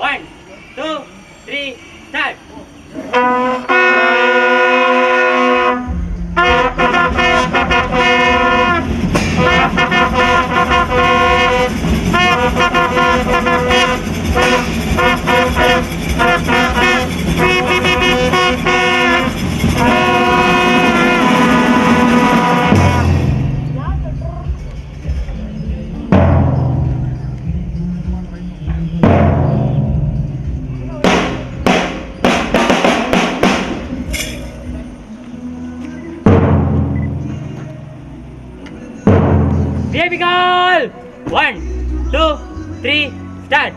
1, 2, 3, start. Baby girl! 1, 2, 3, start.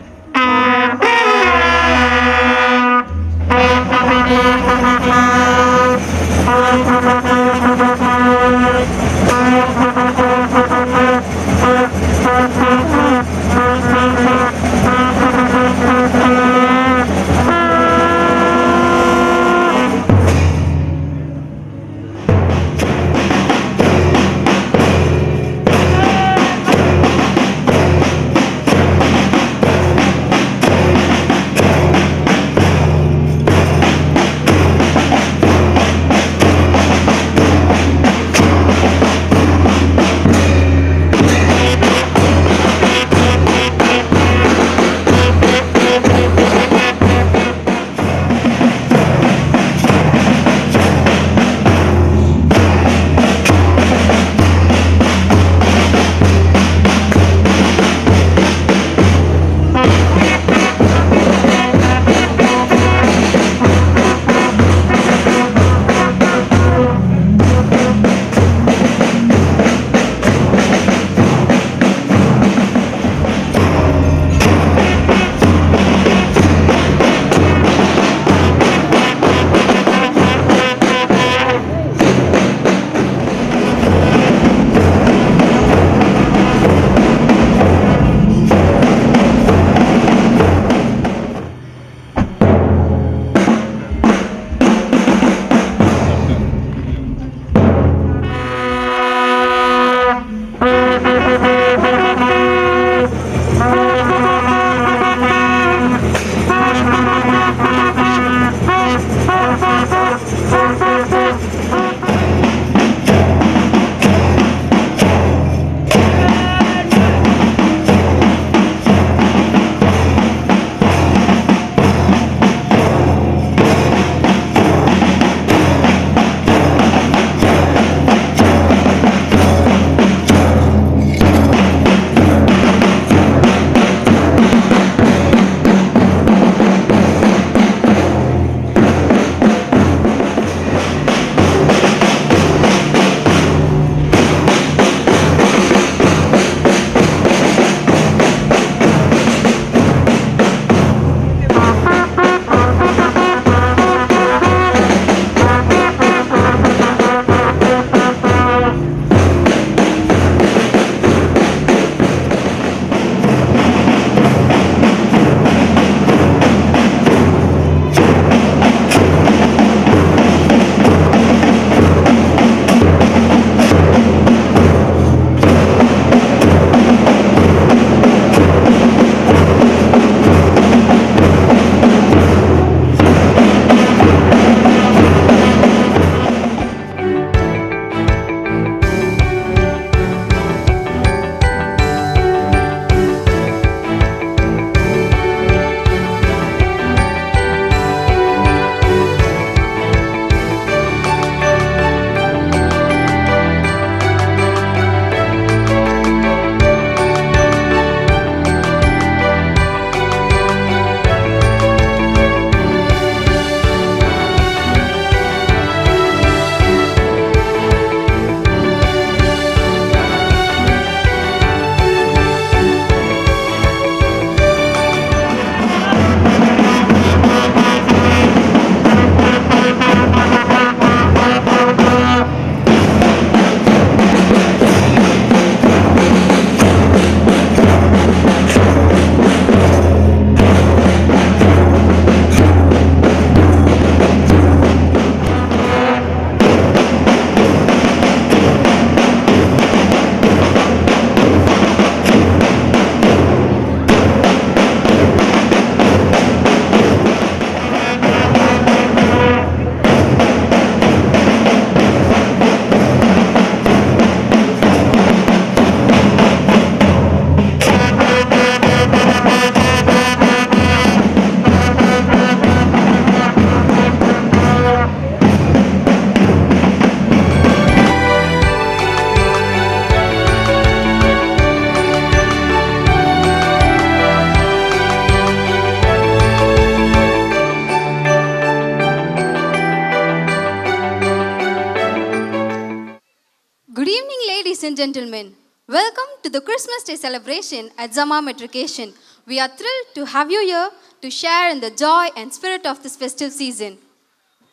gentlemen, welcome to the Christmas Day celebration at Zama Matriculation. We are thrilled to have you here to share in the joy and spirit of this festive season.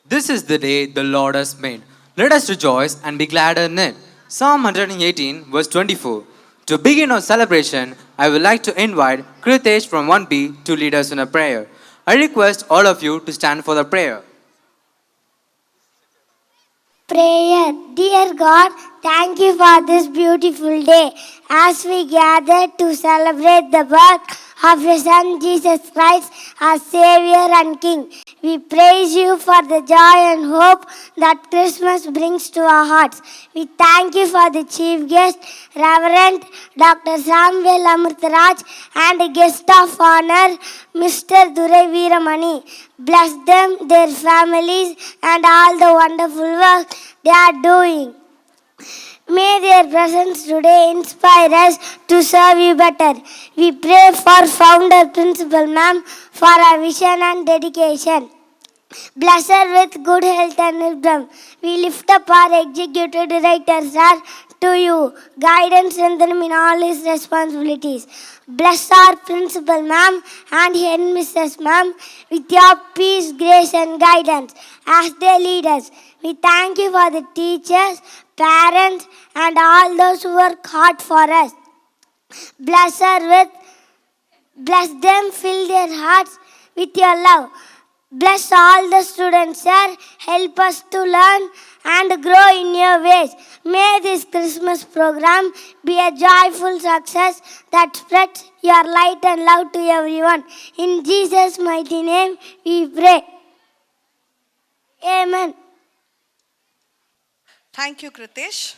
This is the day the Lord has made. Let us rejoice and be glad in it. Psalm 118, verse 24. To begin our celebration, I would like to invite Kritesh from 1B to lead us in a prayer. I request all of you to stand for the prayer. Prayer. Dear God, thank you for this beautiful day. As we gather to celebrate the birth of your Son Jesus Christ, our Savior and King, we praise you for the joy and hope that Christmas brings to our hearts. We thank you for the chief guest, Reverend Dr. Samuel Amritaraj, and a guest of honor, Mr. Durai Veeramani. Bless them, their families, and all the wonderful work they are doing. May their presence today inspire us to serve you better. We pray for Founder Principal Ma'am for our vision and dedication. Bless her with good health and wisdom. We lift up our executive director, sir, to you. Guidance and strengthen in all his responsibilities. Bless our principal, ma'am, and head Mrs. Ma'am with your peace, grace, and guidance as they lead us. We thank you for the teachers, parents, and all those who work hard for us. Bless them, fill their hearts with your love. Bless all the students, sir. Help us to learn and grow in your ways. May this Christmas program be a joyful success that spreads your light and love to everyone. In Jesus' mighty name, we pray. Amen. Thank you, Kritesh.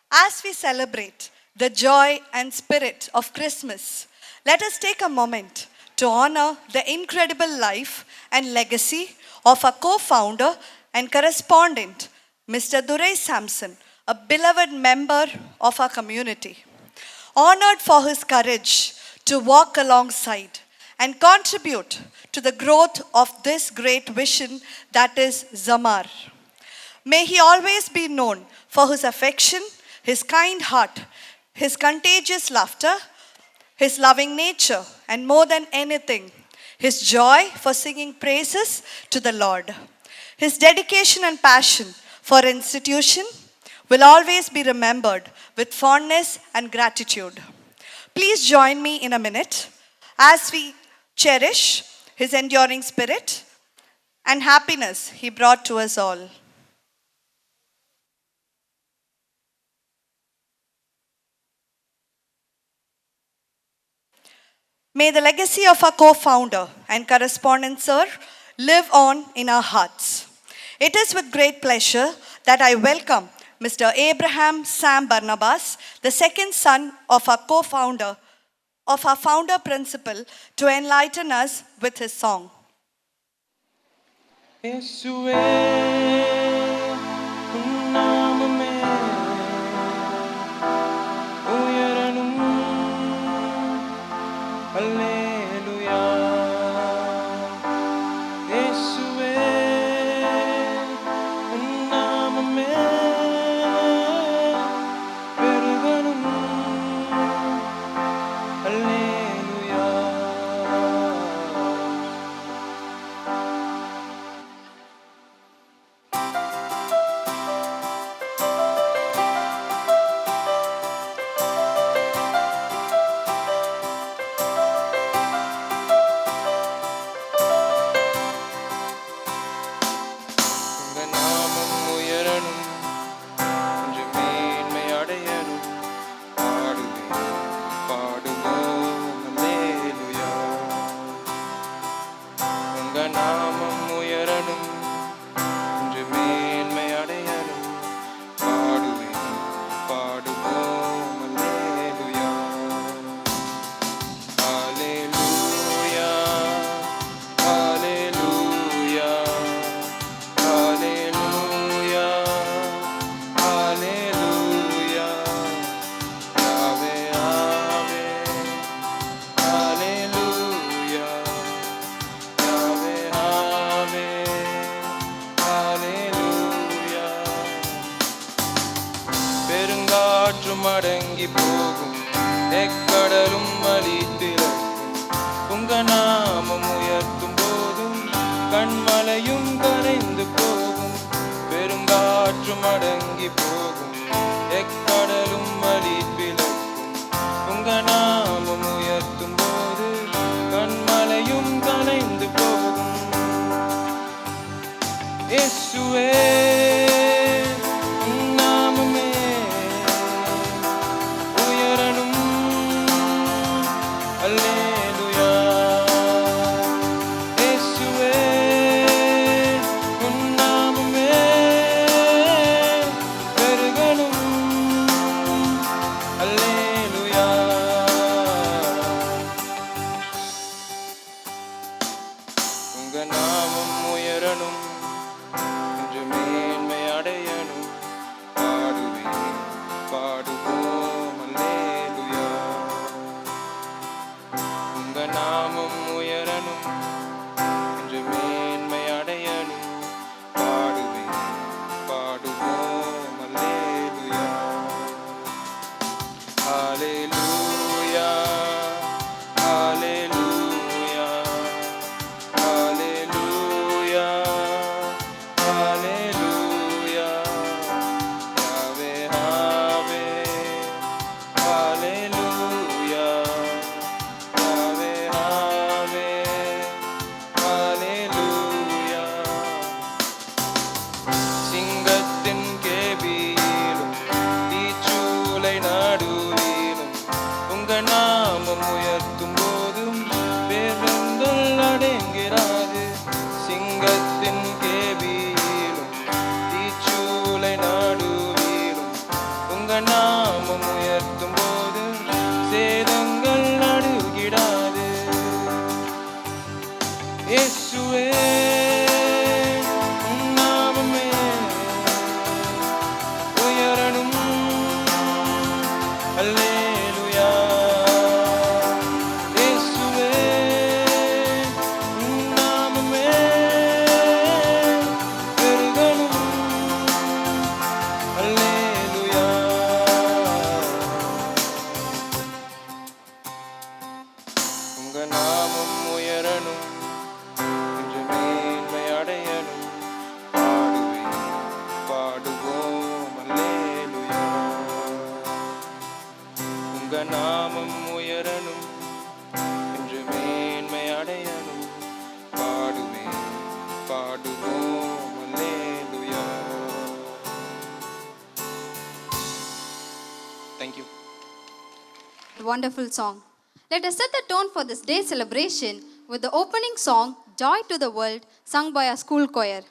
As we celebrate the joy and spirit of Christmas, let us take a moment to honor the incredible life and legacy of our co-founder and correspondent, Mr. Durai Samson, a beloved member of our community. Honored for his courage to walk alongside and contribute to the growth of this great vision that is Zamar. May he always be known for his affection, his kind heart, his contagious laughter, his loving nature, and more than anything, his joy for singing praises to the Lord. His dedication and passion for institution will always be remembered with fondness and gratitude. Please join me in a minute as we cherish his enduring spirit and happiness he brought to us all. May the legacy of our co-founder and correspondent, sir, live on in our hearts. It is with great pleasure that I welcome Mr. Abraham Sam Barnabas, the second son of our co-founder, of our founder principal, to enlighten us with his song. அடங்கி போகும், எக்கடலும் அழிப்பிலக்கும். உங்க நாமம் உயர்த்தும் போது கண்மலையும் கலைந்து போகும். இயேசுவே உம் நாமமே உயரணும். அல்லேலூயா. இயேசுவே உம் நாமமே பெருகணும். அல்லேலூயா. உங்க நாமம் உயரணும், என்று மேன்மை அடையணும். பாடுவேன் பாடுவோம் அல்லேலூயா. உங்க நாமம் உயரணும், என்று மேன்மை அடையணும். பாடுவேன் பாடுவோம் அல்லேலூயா. ஹalleluya ஹalleluya ஹalleluya ஹalleluya. யாவே யாவே ஹalleluya. யாவே யாவே ஹalleluya. சிங்கத்தின் கேபியிலும் தீச்சூளை நடுவிலும் உங்க நாமம் உயர்த்தும் போதும் பேருந்துள் அடங்கிறாது. சிங்கத்தின் கேபியிலும் தீச்சூளை நடுவிலும் உங்க நாமம் உயர்த்தும் போது சேதங்கள் நடுகிடாது. இயேசுவே உம் நாமமே உயரணும். அல்லேலூயா. இயேசுவே உம் நாமமே பெருகணும். அல்லேலூயா. உங்க நாமம் உயரணும், என்று மேன்மை அடையணும். பாடுவேன் பாடுவோம் அல்லேலூயா. உங்க நாமம் உயரணும், என்று மேன்மை அடையணும். பாடுவேன் பாடுவோம் அல்லேலூயா. Thank you. Wonderful song. Let us set the tone for this day celebration with the opening song, Joy to the World, sung by our school choir.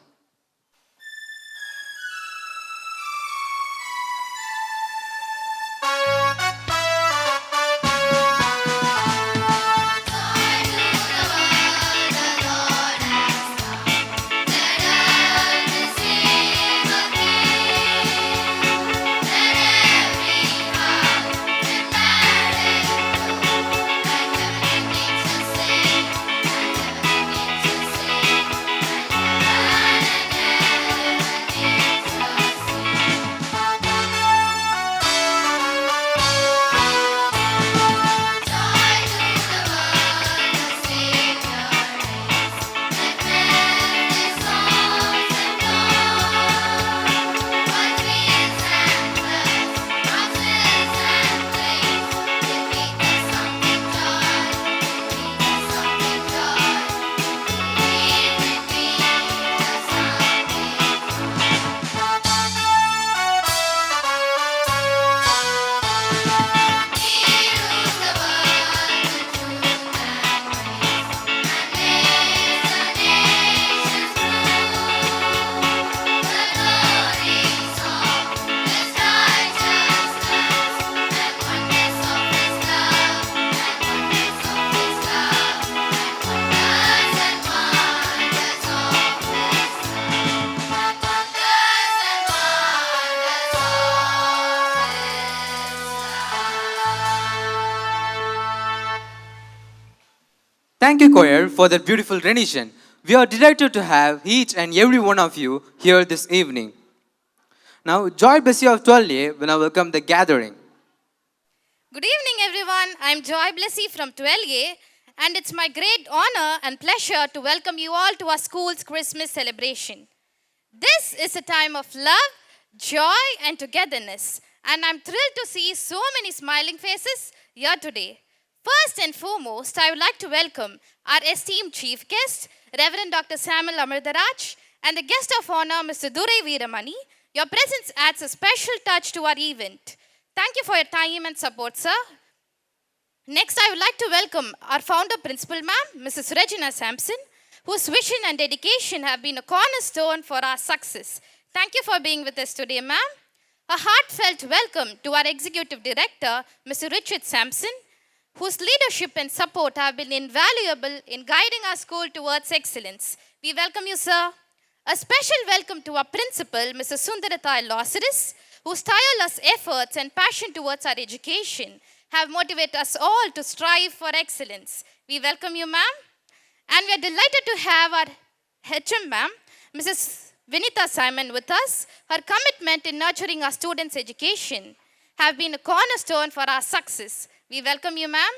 Thank you, choir, for that beautiful rendition. We are delighted to have each and every one of you here this evening. Now, Joy Blessy of 12A will now welcome the gathering. Good evening, everyone. I'm Joy Blessy from 12A, and it's my great honor and pleasure to welcome you all to our school's Christmas celebration. This is a time of love, joy, and togetherness. And I'm thrilled to see so many smiling faces here today. First and foremost, I would like to welcome our esteemed chief guest, Reverend Dr. Samuel Amritaraj, and the guest of honor, Mr. Durai Veeramani. Your presence adds a special touch to our event. Thank you for your time and support, sir. Next, I would like to welcome our founder principal, ma'am, Mrs. Regina Sampson, whose vision and dedication have been a cornerstone for our success. Thank you for being with us today, ma'am. A heartfelt welcome to our executive director, Mr. Richard Sampson, whose leadership and support have been invaluable in guiding our school towards excellence. We welcome you, sir. A special welcome to our principal, Mr. Sundarathai Losseris, whose tireless efforts and passion towards our education have motivated us all to strive for excellence. We welcome you, ma'am. And we are delighted to have our HM, ma'am, Mrs. Vinita Simon with us. Her commitment in nurturing our students' education have been a cornerstone for our success. We welcome you, ma'am.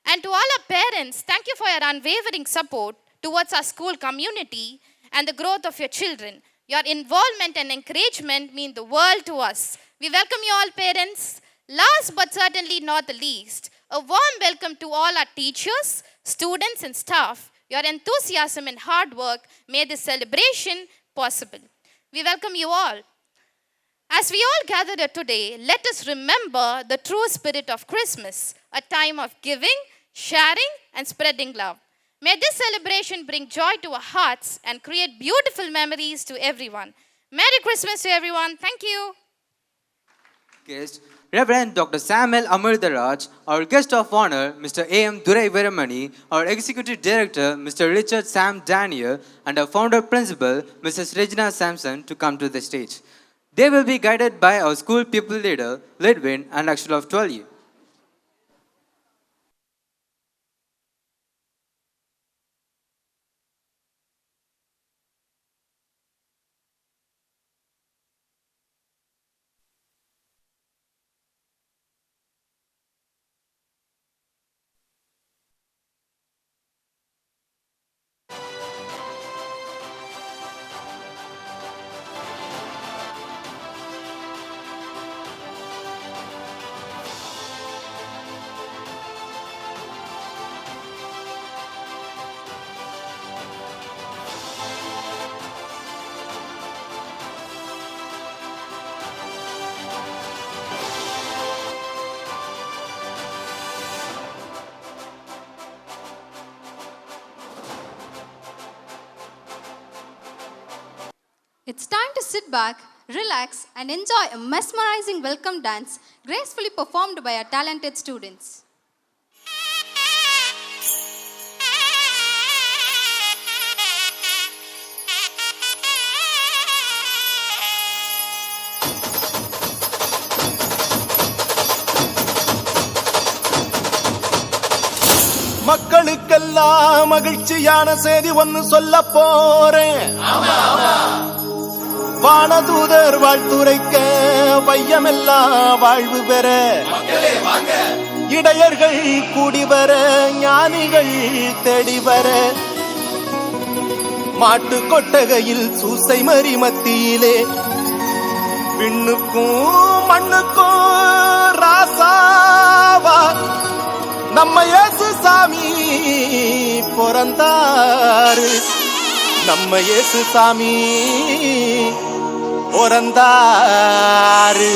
And to all our parents, thank you for your unwavering support towards our school community and the growth of your children. Your involvement and encouragement mean the world to us. We welcome you all, parents. Last but certainly not the least, a warm welcome to all our teachers, students and staff. Your enthusiasm and hard work made this celebration possible. We welcome you all. As we all gather here today, let us remember the true spirit of Christmas, a time of giving, sharing and spreading love. May this celebration bring joy to our hearts and create beautiful memories to everyone. Merry Christmas to everyone. Thank you. Guest, Reverend Dr. Samuel Amritaraj, our guest of honor, Mr. A.M. Durai Veeramani, our executive director, Mr. Richard Sam Daniel, and our founder principal, Mrs. Regina Sampson, to come to the stage. They will be guided by our school people leader, Lidwin and Akshul of 12. It's time to sit back, relax, and enjoy a mesmerizing welcome dance gracefully performed by our talented students. மக்களுக்கெல்லாம் மகிழ்ச்சியான செய்தி ஒன்னு சொல்ல போறேன். வானதூதர் வாழ்த்துரைக்க வையமெல்லாம் வாழ்வு பெற, இடையர்கள் கூடி வர, ஞானிகள் தேடி வர, மாட்டு கொட்டகையில் சூசை மறி மத்தியிலே விண்ணுக்கும் மண்ணுக்கும் ராசாவா நம்ம இயேசு சாமி பிறந்தாரு. நம்ம இயேசு சாமி பிறந்தாரு.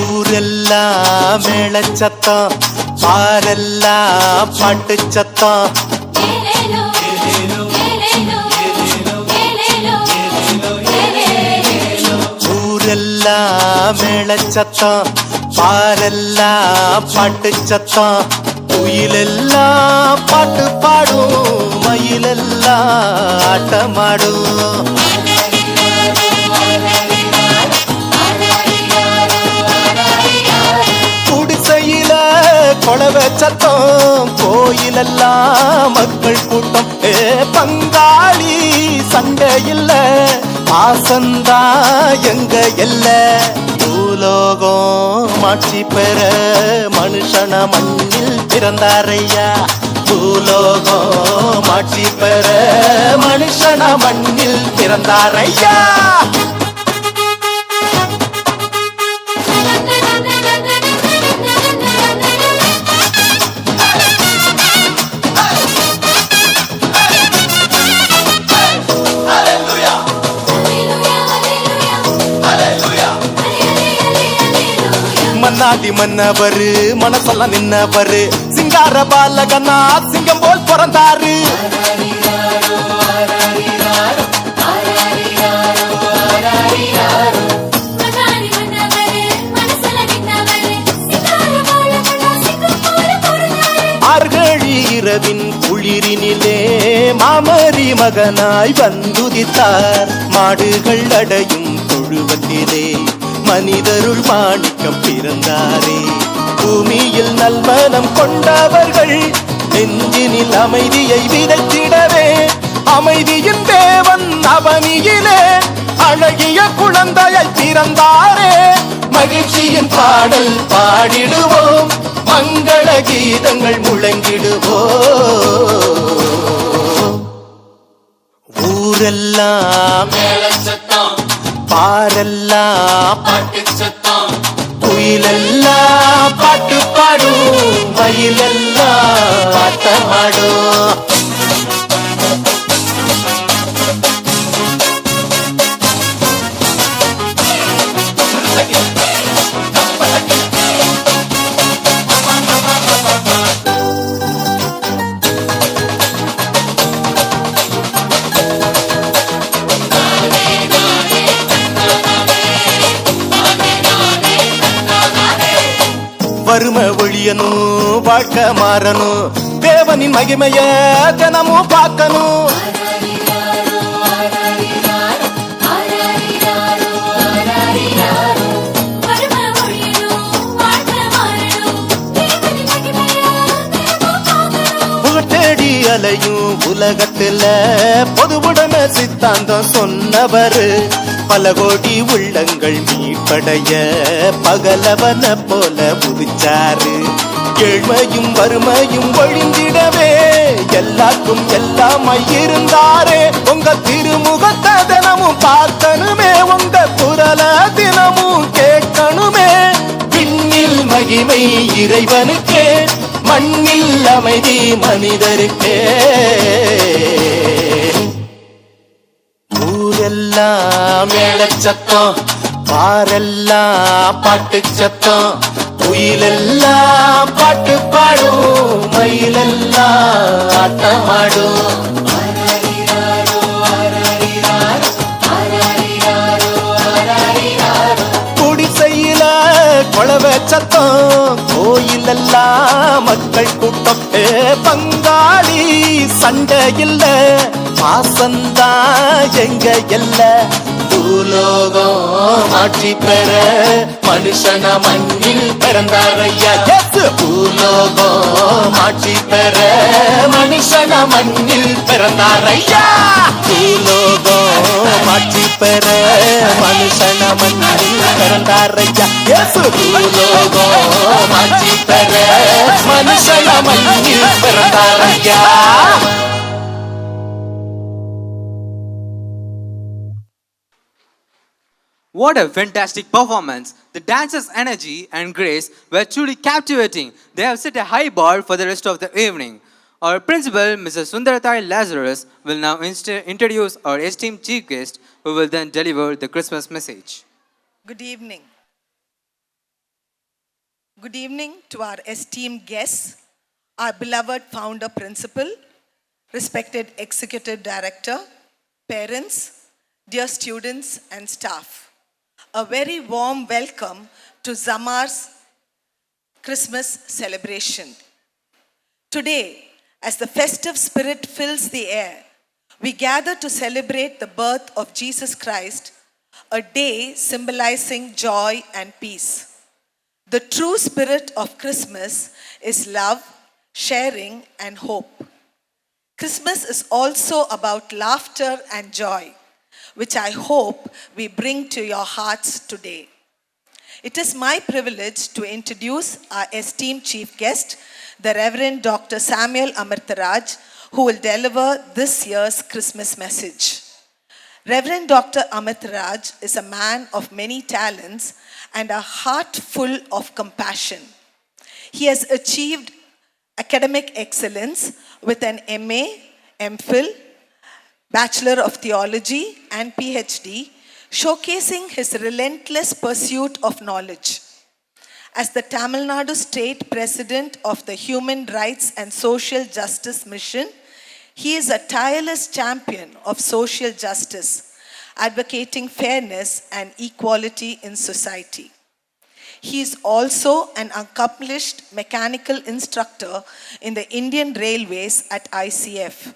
ஊரெல்லாம் மேளச்சத்தம், பாரெல்லாம் பாட்டு சத்தம். ஊரெல்லாம் மேளச்சத்தம், பாரெல்லாம் பாட்டு சத்தம். குயிலெல்லாம் பாட்டு பாடும், மயிலெல்லாம் ஆட்டமாடும். குடிசையில கொலவை சத்தம், கோயிலெல்லாம் மக்கள் கூட்டம். பங்காளி சண்டை இல்ல, பாசந்தா எங்க எல்ல பூலோகம் மாட்சி பெற மனுஷன மண்ணில் பிறந்தாரையா பூலோகம் மாட்சி பெற மனுஷன மண்ணில் பிறந்தாரையா மன்னாடி மன்னவரு மனசெல்லாம் நின்னவரு சிங்கார பாலகனா சிங்கம் போல் பிறந்தாரு மார்கழி இரவின் குளிரினிலே மாமரி மகனாய் வந்துதித்தார் மாடுகள் அடையும் தொழுவத்திலே மனிதருள் மாணிக்கம் பிறந்தாரே பூமியில் நல்மனம் கொண்டவர்கள் நெஞ்சினில் அமைதியை விதைத்திடவே அமைதியின் தேவன் அவனியிலே அழகிய குழந்தையை பிறந்தாரே மகிழ்ச்சியின் பாடல் பாடிடுவோம் மங்கள கீதங்கள் முழங்கிடுவோம் ஊரெல்லாம் பாரெல்லாம் பாட்டு சத்தம் குயிலெல்லாம் பாட்டு பாடும் மயிலெல்லாம் ஆட்டமாடும் வறுமை ஒழியணும் வாழ்க்கை மாறணும் தேவனின் மகிமைய தினமும் பார்க்கணும் தேடி அலையும் உலகத்துல பொதுவுடைமை சித்தாந்தம் சொன்னவர் பல கோடி உள்ளங்கள் மீட்படைய பகலவன போல புதிச்சாரு ஏழ்மையும் வறுமையும் ஒழிந்திடவே எல்லாருக்கும் எல்லாமாய் இருந்தாரே உங்க திருமுகத்தை தினமும் பார்க்கணுமே உங்க குரல தினமும் கேட்கணுமே விண்ணில் மகிமை இறைவனுக்கே மண்ணில் அமைதி மனிதருக்கே ஊரெல்லாம் மேளச்சத்தம் பாரெல்லாம் பாட்டு சத்தம் குயிலெல்லாம் பாட்டு பாடும் மயிலெல்லாம் ஆட்டமாடும் குடிசையில கொளவ சத்தம் கோயிலெல்லாம் மக்கள் கூட்டம் பங்காளி சண்டை இல்ல பாசந்தா எங்க எல்ல பூலோகம் ஆட்சி பெற மனுஷன மண்ணில் பிறந்தாரையா பூலோகம் ஆட்சி பெற மனுஷன மண்ணில் பிறந்தாரையா பூலோகம் ஆட்சி பெற மனுஷன மண்ணில் பிறந்தாரையா பூலோகம் ஆட்சி பெற மனுஷன மண்ணில் பிறந்தாரையா What a fantastic performance! The dancers' energy and grace were truly captivating. They have set a high bar for the rest of the evening. Our principal, Mrs. Sundaratai Lazarus, will now introduce our esteemed chief guest, who will then deliver the Christmas message. Good evening. Good evening to our esteemed guests, our beloved founder principal, respected executive director, parents, dear students and staff. A very warm welcome to Zamar's Christmas celebration. Today, as the festive spirit fills the air, we gather to celebrate the birth of Jesus Christ, a day symbolizing joy and peace. The true spirit of Christmas is love, sharing, and hope. Christmas is also about laughter and joy. which I hope we bring to your hearts today. It is my privilege to introduce our esteemed chief guest, the Reverend Dr. Samuel Amirtharaj, who will deliver this year's Christmas message. Reverend Dr. Amirtharaj is a man of many talents and a heart full of compassion. He has achieved academic excellence with an MA, MPhil, Bachelor of Theology and PhD, showcasing his relentless pursuit of knowledge. As the Tamil Nadu State President of the Human Rights and Social Justice Mission, he is a tireless champion of social justice, advocating fairness and equality in society. He is also an accomplished mechanical instructor in the Indian Railways at ICF,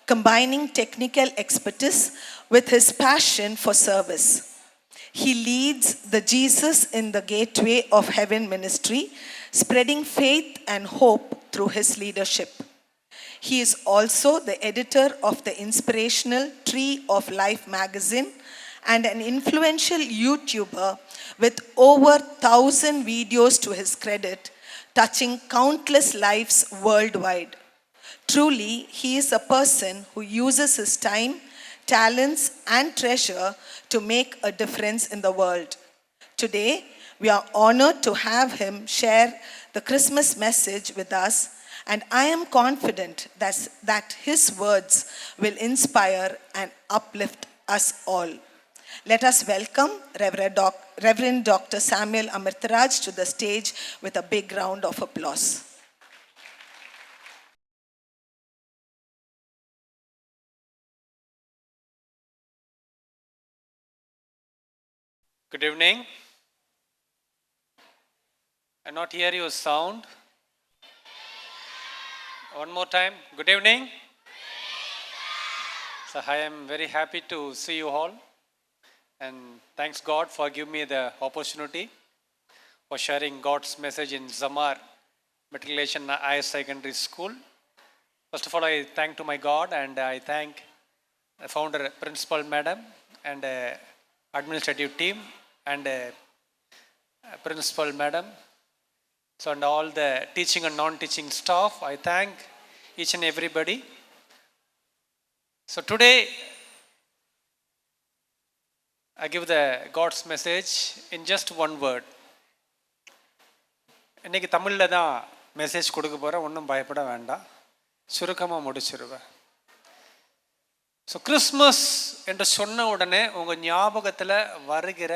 combining technical expertise with his passion for service. He leads the Jesus in the Gateway of Heaven ministry, spreading faith and hope through his leadership. He is also the editor of the inspirational Tree of Life magazine and an influential YouTuber with over 1,000 videos to his credit, touching countless lives worldwide. Truly, he is a person who uses his time, talents, and treasure to make a difference in the world. Today, we are honored to have him share the Christmas message with us, and I am confident that his words will inspire and uplift us all. Let us welcome Reverend Dr. Samuel Amirtharaj to the stage with a big round of applause. Good evening. I not hear your sound. One more time. Good evening. So I am very happy to see you all, and thanks God for giving me the opportunity for sharing God's message in Zamar Matriculation Higher Secondary School. First of all, I thank to my God, and I thank the founder, principal madam, and administrative team, and principal madam, so and all the teaching and non-teaching staff. I thank each and everybody. So today I give the God's message in just one word. இன்னைக்கு தமிழில் தான் message கொடுக்க போகிறேன், ஒன்றும் பயப்பட வேண்டாம், சுருக்கமாக முடிச்சிருவேன். ஸோ கிறிஸ்மஸ் என்று சொன்ன உடனே உங்கள் ஞாபகத்தில் வருகிற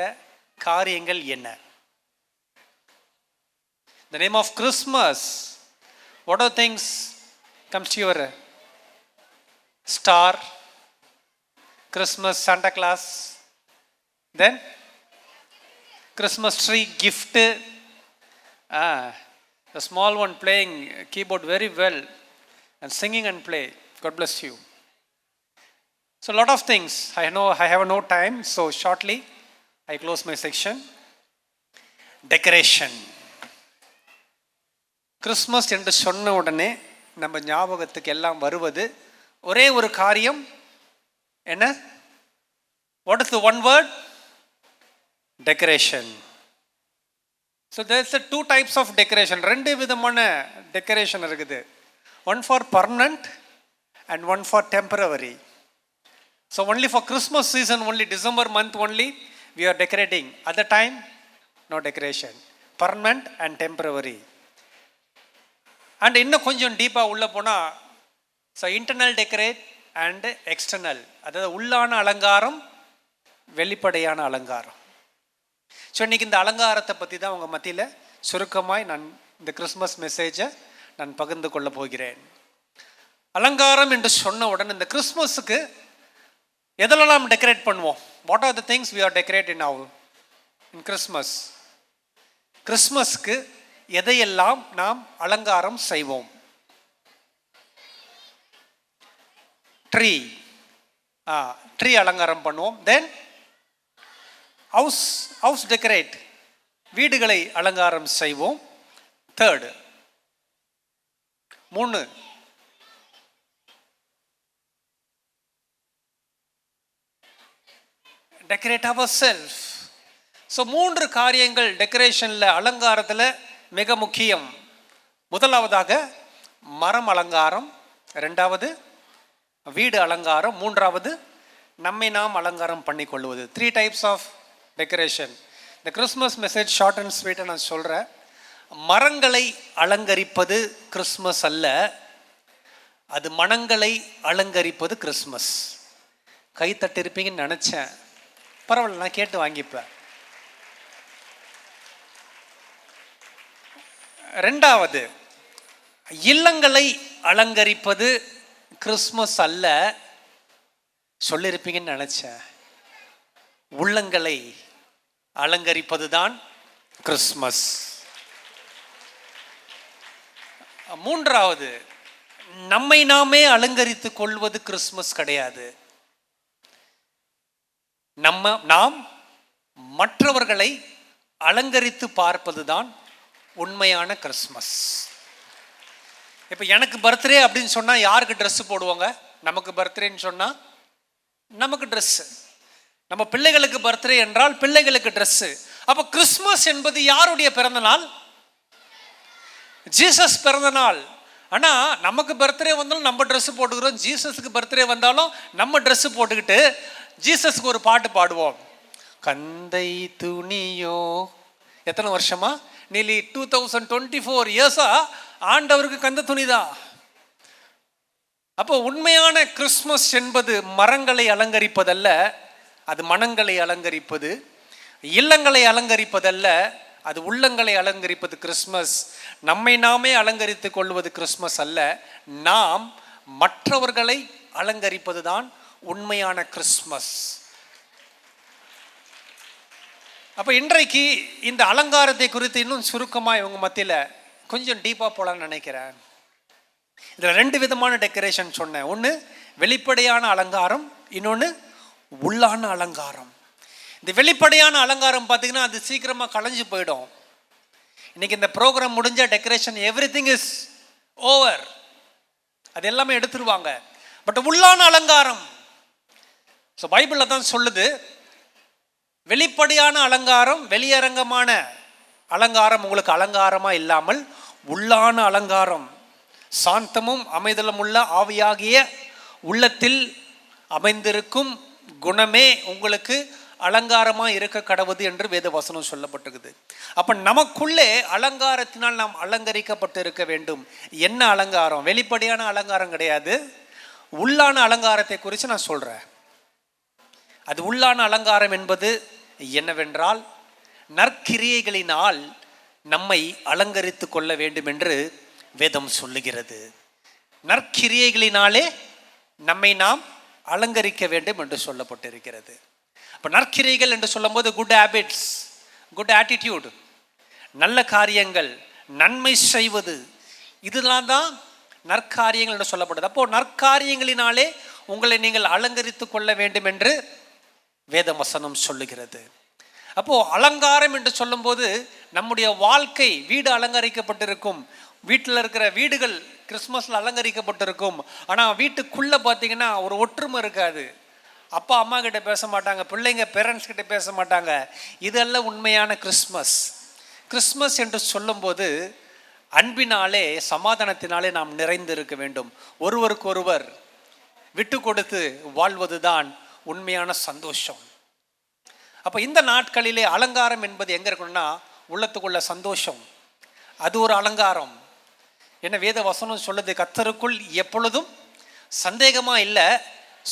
காரியங்கள் என்ன? The name of Christmas, what are things comes to your star, Christmas, Santa Claus, then Christmas tree, gift, the small one playing keyboard very well and singing and play. God bless you. So a lot of things. I know I have no time, so shortly I close my section. Decoration. Christmas என்று சொன்ன உடனே நம்ம ஞாபகத்துக்கு எல்லாம் வருவது ஒரே ஒரு காரியம் என்ன? What is the one word? Decoration. So there's the two types of decoration. ரெண்டு விதமான decoration இருக்குது. One for permanent and one for temporary. So only for Christmas season, only December month only we are decorating. Other time, no decoration. Permanent and temporary. And இன்னும் கொஞ்சம் டீப்பாக உள்ளே போனால், so internal decorate and external, அதாவது உள்ளான அலங்காரம், வெளிப்படையான அலங்காரம். ஸோ இன்றைக்கி இந்த அலங்காரத்தை பற்றி தான் உங்கள் மத்தியில் சுருக்கமாய் நான் இந்த கிறிஸ்மஸ் மெசேஜை நான் பகிர்ந்து கொள்ள போகிறேன். அலங்காரம் என்று சொன்ன உடனே இந்த கிறிஸ்மஸுக்கு எதெல்லாம் டெக்கரேட் பண்ணுவோம்? What are the things we are decorate in Christmas? கிறிஸ்மஸ்க்கு எதையெல்லாம் நாம் அலங்காரம் செய்வோம்? ட்ரீ அலங்காரம் பண்ணுவோம். தென் ஹவுஸ் டெக்கரேட், வீடுகளை அலங்காரம் செய்வோம். Third, 3, decorate our self. So 3 காரியங்கள் டெக்கரேஷனில், அலங்காரத்தில் மிக முக்கியம். முதலாவதாக மரம் அலங்காரம், 2வது வீடு அலங்காரம், 3வது நம்மை நாம் அலங்காரம் பண்ணிக்கொள்வது. 3 டைப்ஸ் ஆஃப் டெக்கரேஷன். இந்த கிறிஸ்மஸ் மெசேஜ் ஷார்ட் அண்ட் ஸ்வீட்டாக நான் சொல்கிறேன். மரங்களை அலங்கரிப்பது கிறிஸ்மஸ் அல்ல, அது மனங்களை அலங்கரிப்பது கிறிஸ்மஸ். கை தட்டிருப்பீங்கன்னு நினச்சேன், பரவாயில்ல, நான் கேட்டு வாங்கிப்பேன். 2வது இல்லங்களை அலங்கரிப்பது கிறிஸ்மஸ் அல்ல, சொல்லியிருப்பீங்கன்னு நினைச்சேன், உள்ளங்களை அலங்கரிப்பது தான் கிறிஸ்மஸ். 3வது நம்மை நாமே அலங்கரித்துக் கொள்வது கிறிஸ்மஸ் கிடையாது. நாம் மற்றவர்களை அலங்கரித்து பார்ப்பது தான் உண்மையான கிறிஸ்மஸ். இப்போ எனக்கு பர்த்டே அப்படின்னு சொன்னால் யாருக்கு ட்ரெஸ்ஸு போடுவாங்க? நமக்கு பர்த்டேன்னு சொன்னால் நமக்கு ட்ரெஸ்ஸு. நம்ம பிள்ளைகளுக்கு பர்த்டே என்றால் பிள்ளைகளுக்கு ட்ரெஸ்ஸு. அப்போ கிறிஸ்மஸ் என்பது யாருடைய பிறந்த நாள்? ஜீசஸ் பிறந்த நாள். ஆனால் நமக்கு பர்த்டே வந்தாலும் நம்ம ட்ரெஸ்ஸு போட்டுக்கிறோம், ஜீசஸுக்கு பர்த்டே வந்தாலும் நம்ம ட்ரெஸ்ஸு போட்டுக்கிட்டு ஜீசஸுக்கு ஒரு பாட்டு பாடுவோம். கந்தை துணியோ, எத்தனை வருஷமா? நீலி 2024 இயர்ஸா ஆண்டவருக்கு கந்த துணிதான். அப்போ உண்மையான கிறிஸ்மஸ் என்பது மரங்களை அலங்கரிப்பதல்ல, அது மனங்களை அலங்கரிப்பது. இல்லங்களை அலங்கரிப்பதல்ல, அது உள்ளங்களை அலங்கரிப்பது கிறிஸ்மஸ். நம்மை நாமே அலங்கரித்துக் கொள்வது கிறிஸ்மஸ் அல்ல, நாம் மற்றவர்களை அலங்கரிப்பது தான் உண்மையான கிறிஸ்மஸ். அப்போ இன்றைக்கு இந்த அலங்காரத்தை குறித்து இன்னும் சுருக்கமாக இவங்க மத்தியில் கொஞ்சம் டீப்பாக போகலான்னு நினைக்கிறேன். இதில் 2 விதமான டெக்கரேஷன் சொன்னேன். ஒன்று வெளிப்படையான அலங்காரம், இன்னொன்று உள்ளான அலங்காரம். இந்த வெளிப்படையான அலங்காரம் பார்த்தீங்கன்னா அது சீக்கிரமாக களைஞ்சு போயிடும். இன்னைக்கு இந்த ப்ரோக்ராம் முடிஞ்ச டெக்கரேஷன் எவ்ரிதிங் இஸ் ஓவர், அது எல்லாமே எடுத்துருவாங்க. பட் உள்ளான அலங்காரம், ஸோ பைபிளில் தான் சொல்லுது, வெளிப்படையான அலங்காரம், வெளியரங்கமான அலங்காரம் உங்களுக்கு அலங்காரமாக இல்லாமல் உள்ளான அலங்காரம், சாந்தமும் அமைதலும் உள்ள ஆவியாகிய உள்ளத்தில் அமைந்திருக்கும் குணமே உங்களுக்கு அலங்காரமாக இருக்க கடவுது என்று வேத வசனம் சொல்லப்பட்டிருக்குது. அப்போ நமக்குள்ளே அலங்காரத்தினால் நாம் அலங்கரிக்கப்பட்டு இருக்க வேண்டும். என்ன அலங்காரம்? வெளிப்படையான அலங்காரம் கிடையாது, உள்ளான அலங்காரத்தை குறித்து நான் சொல்கிறேன். அது உள்ளான அலங்காரம் என்பது என்னவென்றால், நற்கிரியைகளினால் நம்மை அலங்கரித்து கொள்ள வேண்டும் என்று வேதம் சொல்லுகிறது. நற்கிரியைகளினாலே நம்மை நாம் அலங்கரிக்க வேண்டும் என்று சொல்லப்பட்டிருக்கிறது. அப்போ நற்கிரியைகள் என்று சொல்லும்போது குட் ஹேபிட்ஸ், குட் ஆட்டிடியூட், நல்ல காரியங்கள், நன்மை செய்வது, இதெல்லாம் தான் நற்காரியங்கள் என்று சொல்லப்படுது. அப்போ நற்காரியங்களினாலே உங்களை நீங்கள் அலங்கரித்து கொள்ள வேண்டும் என்று வேத வசனம் சொல்லுகிறது. அப்போ அலங்காரம் என்று சொல்லும்போது நம்முடைய வாழ்க்கை, வீடு அலங்கரிக்கப்பட்டிருக்கும், வீட்டில் இருக்கிற வீடுகள் கிறிஸ்மஸில் அலங்கரிக்கப்பட்டிருக்கும். ஆனால் வீட்டுக்குள்ளே பார்த்தீங்கன்னா ஒரு ஒற்றுமை இருக்காது. அப்பா அம்மா கிட்ட பேச மாட்டாங்க, பிள்ளைங்க பேரண்ட்ஸ் கிட்ட பேச மாட்டாங்க. இதெல்லாம் உண்மையான கிறிஸ்மஸ். கிறிஸ்மஸ் என்று சொல்லும்போது அன்பினாலே, சமாதானத்தினாலே நாம் நிறைந்து இருக்க வேண்டும். ஒருவருக்கு ஒருவர் விட்டு கொடுத்து வாழ்வது தான் உண்மையான சந்தோஷம். அப்போ இந்த நாட்களிலே அலங்காரம் என்பது எங்கே இருக்கணும்னா உள்ளத்துக்குள்ள சந்தோஷம், அது ஒரு அலங்காரம். என்ன வேத வசனம் சொல்லுது, கர்த்தருக்குள் எப்பொழுதும் சந்தேகமாக இல்லை,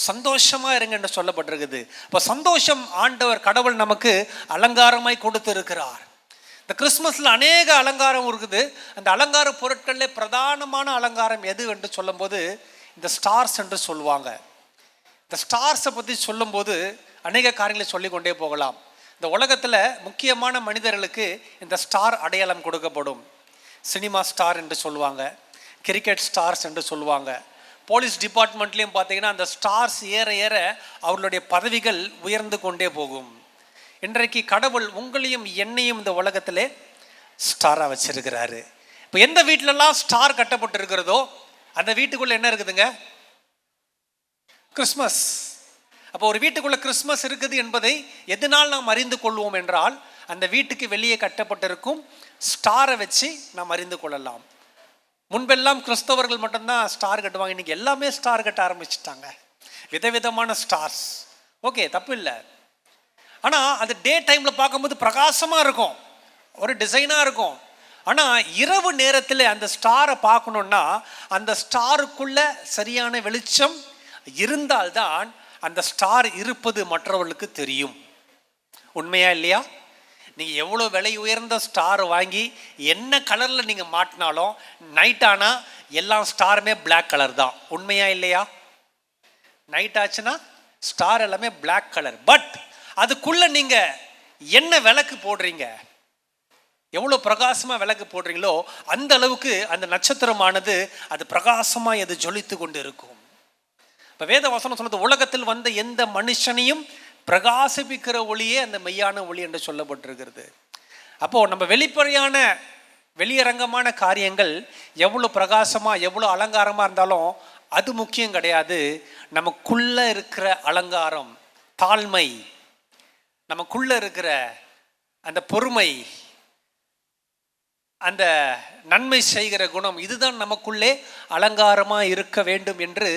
சந்தோஷமாக இருங்க என்று சொல்லப்பட்டிருக்குது. இப்போ சந்தோஷம் ஆண்டவர் கடவுள் நமக்கு அலங்காரமாய் கொடுத்து இருக்கிறார். இந்த கிறிஸ்மஸில் அநேக அலங்காரம் இருக்குது. அந்த அலங்கார பொருட்களில் பிரதானமான அலங்காரம் எது என்று சொல்லும்போது இந்த ஸ்டார்ஸ் என்று சொல்லுவாங்க. இந்த ஸ்டார்ஸை பற்றி சொல்லும்போது அநேக காரியங்களை சொல்லிக்கொண்டே போகலாம். இந்த உலகத்தில் முக்கியமான மனிதர்களுக்கு இந்த ஸ்டார் அடையாளம் கொடுக்கப்படும். சினிமா ஸ்டார் என்று சொல்லுவாங்க, கிரிக்கெட் ஸ்டார்ஸ் என்று சொல்லுவாங்க. போலீஸ் டிபார்ட்மெண்ட்லேயும் பார்த்தீங்கன்னா அந்த ஸ்டார்ஸ் ஏற ஏற அவர்களுடைய பதவிகள் உயர்ந்து கொண்டே போகும். இன்றைக்கு கடவுள் உங்களையும் என்னையும் இந்த உலகத்திலே ஸ்டாராக வச்சிருக்கிறாரு. இப்போ எந்த வீட்டிலலாம் ஸ்டார் கட்டப்பட்டு இருக்கிறதோ அந்த வீட்டுக்குள்ளே என்ன இருக்குதுங்க? கிறிஸ்மஸ். அப்போ ஒரு வீட்டுக்குள்ள கிறிஸ்மஸ் இருக்குது என்பதை எதனால் நாம் அறிந்து கொள்வோம் என்றால், அந்த வீட்டுக்கு வெளியே கட்டப்பட்டிருக்கும் ஸ்டாரை வச்சு நாம் அறிந்து கொள்ளலாம். முன்பெல்லாம் கிறிஸ்தவர்கள் மட்டும்தான் ஸ்டார் கட்டுவாங்க, இன்னைக்கு எல்லாமே ஸ்டார் கட்ட ஆரம்பிச்சிட்டாங்க, விதவிதமான ஸ்டார்ஸ். ஓகே, தப்பு இல்லை. ஆனால் அது டே டைமில் பார்க்கும்போது பிரகாசமாக இருக்கும், ஒரு டிசைனாக இருக்கும். ஆனால் இரவு நேரத்தில் அந்த ஸ்டாரை பார்க்கணுன்னா அந்த ஸ்டாருக்குள்ள சரியான வெளிச்சம் இருந்தால்தான் அந்த ஸ்டார் இருப்பது மற்றவர்களுக்கு தெரியும். உண்மையா இல்லையா? நீங்கள் எவ்வளோ விலை உயர்ந்த ஸ்டார் வாங்கி என்ன கலரில் நீங்கள் மாட்டினாலும் நைட் ஆனால் எல்லா ஸ்டாருமே பிளாக் கலர் தான். உண்மையா இல்லையா? நைட் ஆச்சுன்னா ஸ்டார் எல்லாமே பிளாக் கலர். பட் அதுக்குள்ளே நீங்கள் என்ன விளக்கு போடுறீங்க, எவ்வளோ பிரகாசமாக விளக்கு போடுறீங்களோ அந்த அளவுக்கு அந்த நட்சத்திரமானது அது பிரகாசமாக அது ஜொலித்து கொண்டு இருக்கும். இப்போ வேத வசனம் சொன்னது, உலகத்தில் வந்த எந்த மனுஷனையும் பிரகாசிப்பிக்கிற ஒளியே அந்த மெய்யான ஒளி என்று சொல்லப்பட்டிருக்கிறது. அப்போது நம்ம வெளியரங்கமான காரியங்கள் எவ்வளோ பிரகாசமாக எவ்வளோ அலங்காரமாக இருந்தாலும் அது முக்கியம் கிடையாது. நமக்குள்ளே இருக்கிற அலங்காரம், தாழ்மை, நமக்குள்ளே இருக்கிற அந்த பொறுமை, அந்த நன்மை செய்கிற குணம், இதுதான் நமக்குள்ளே அலங்காரமாக இருக்க வேண்டும் என்று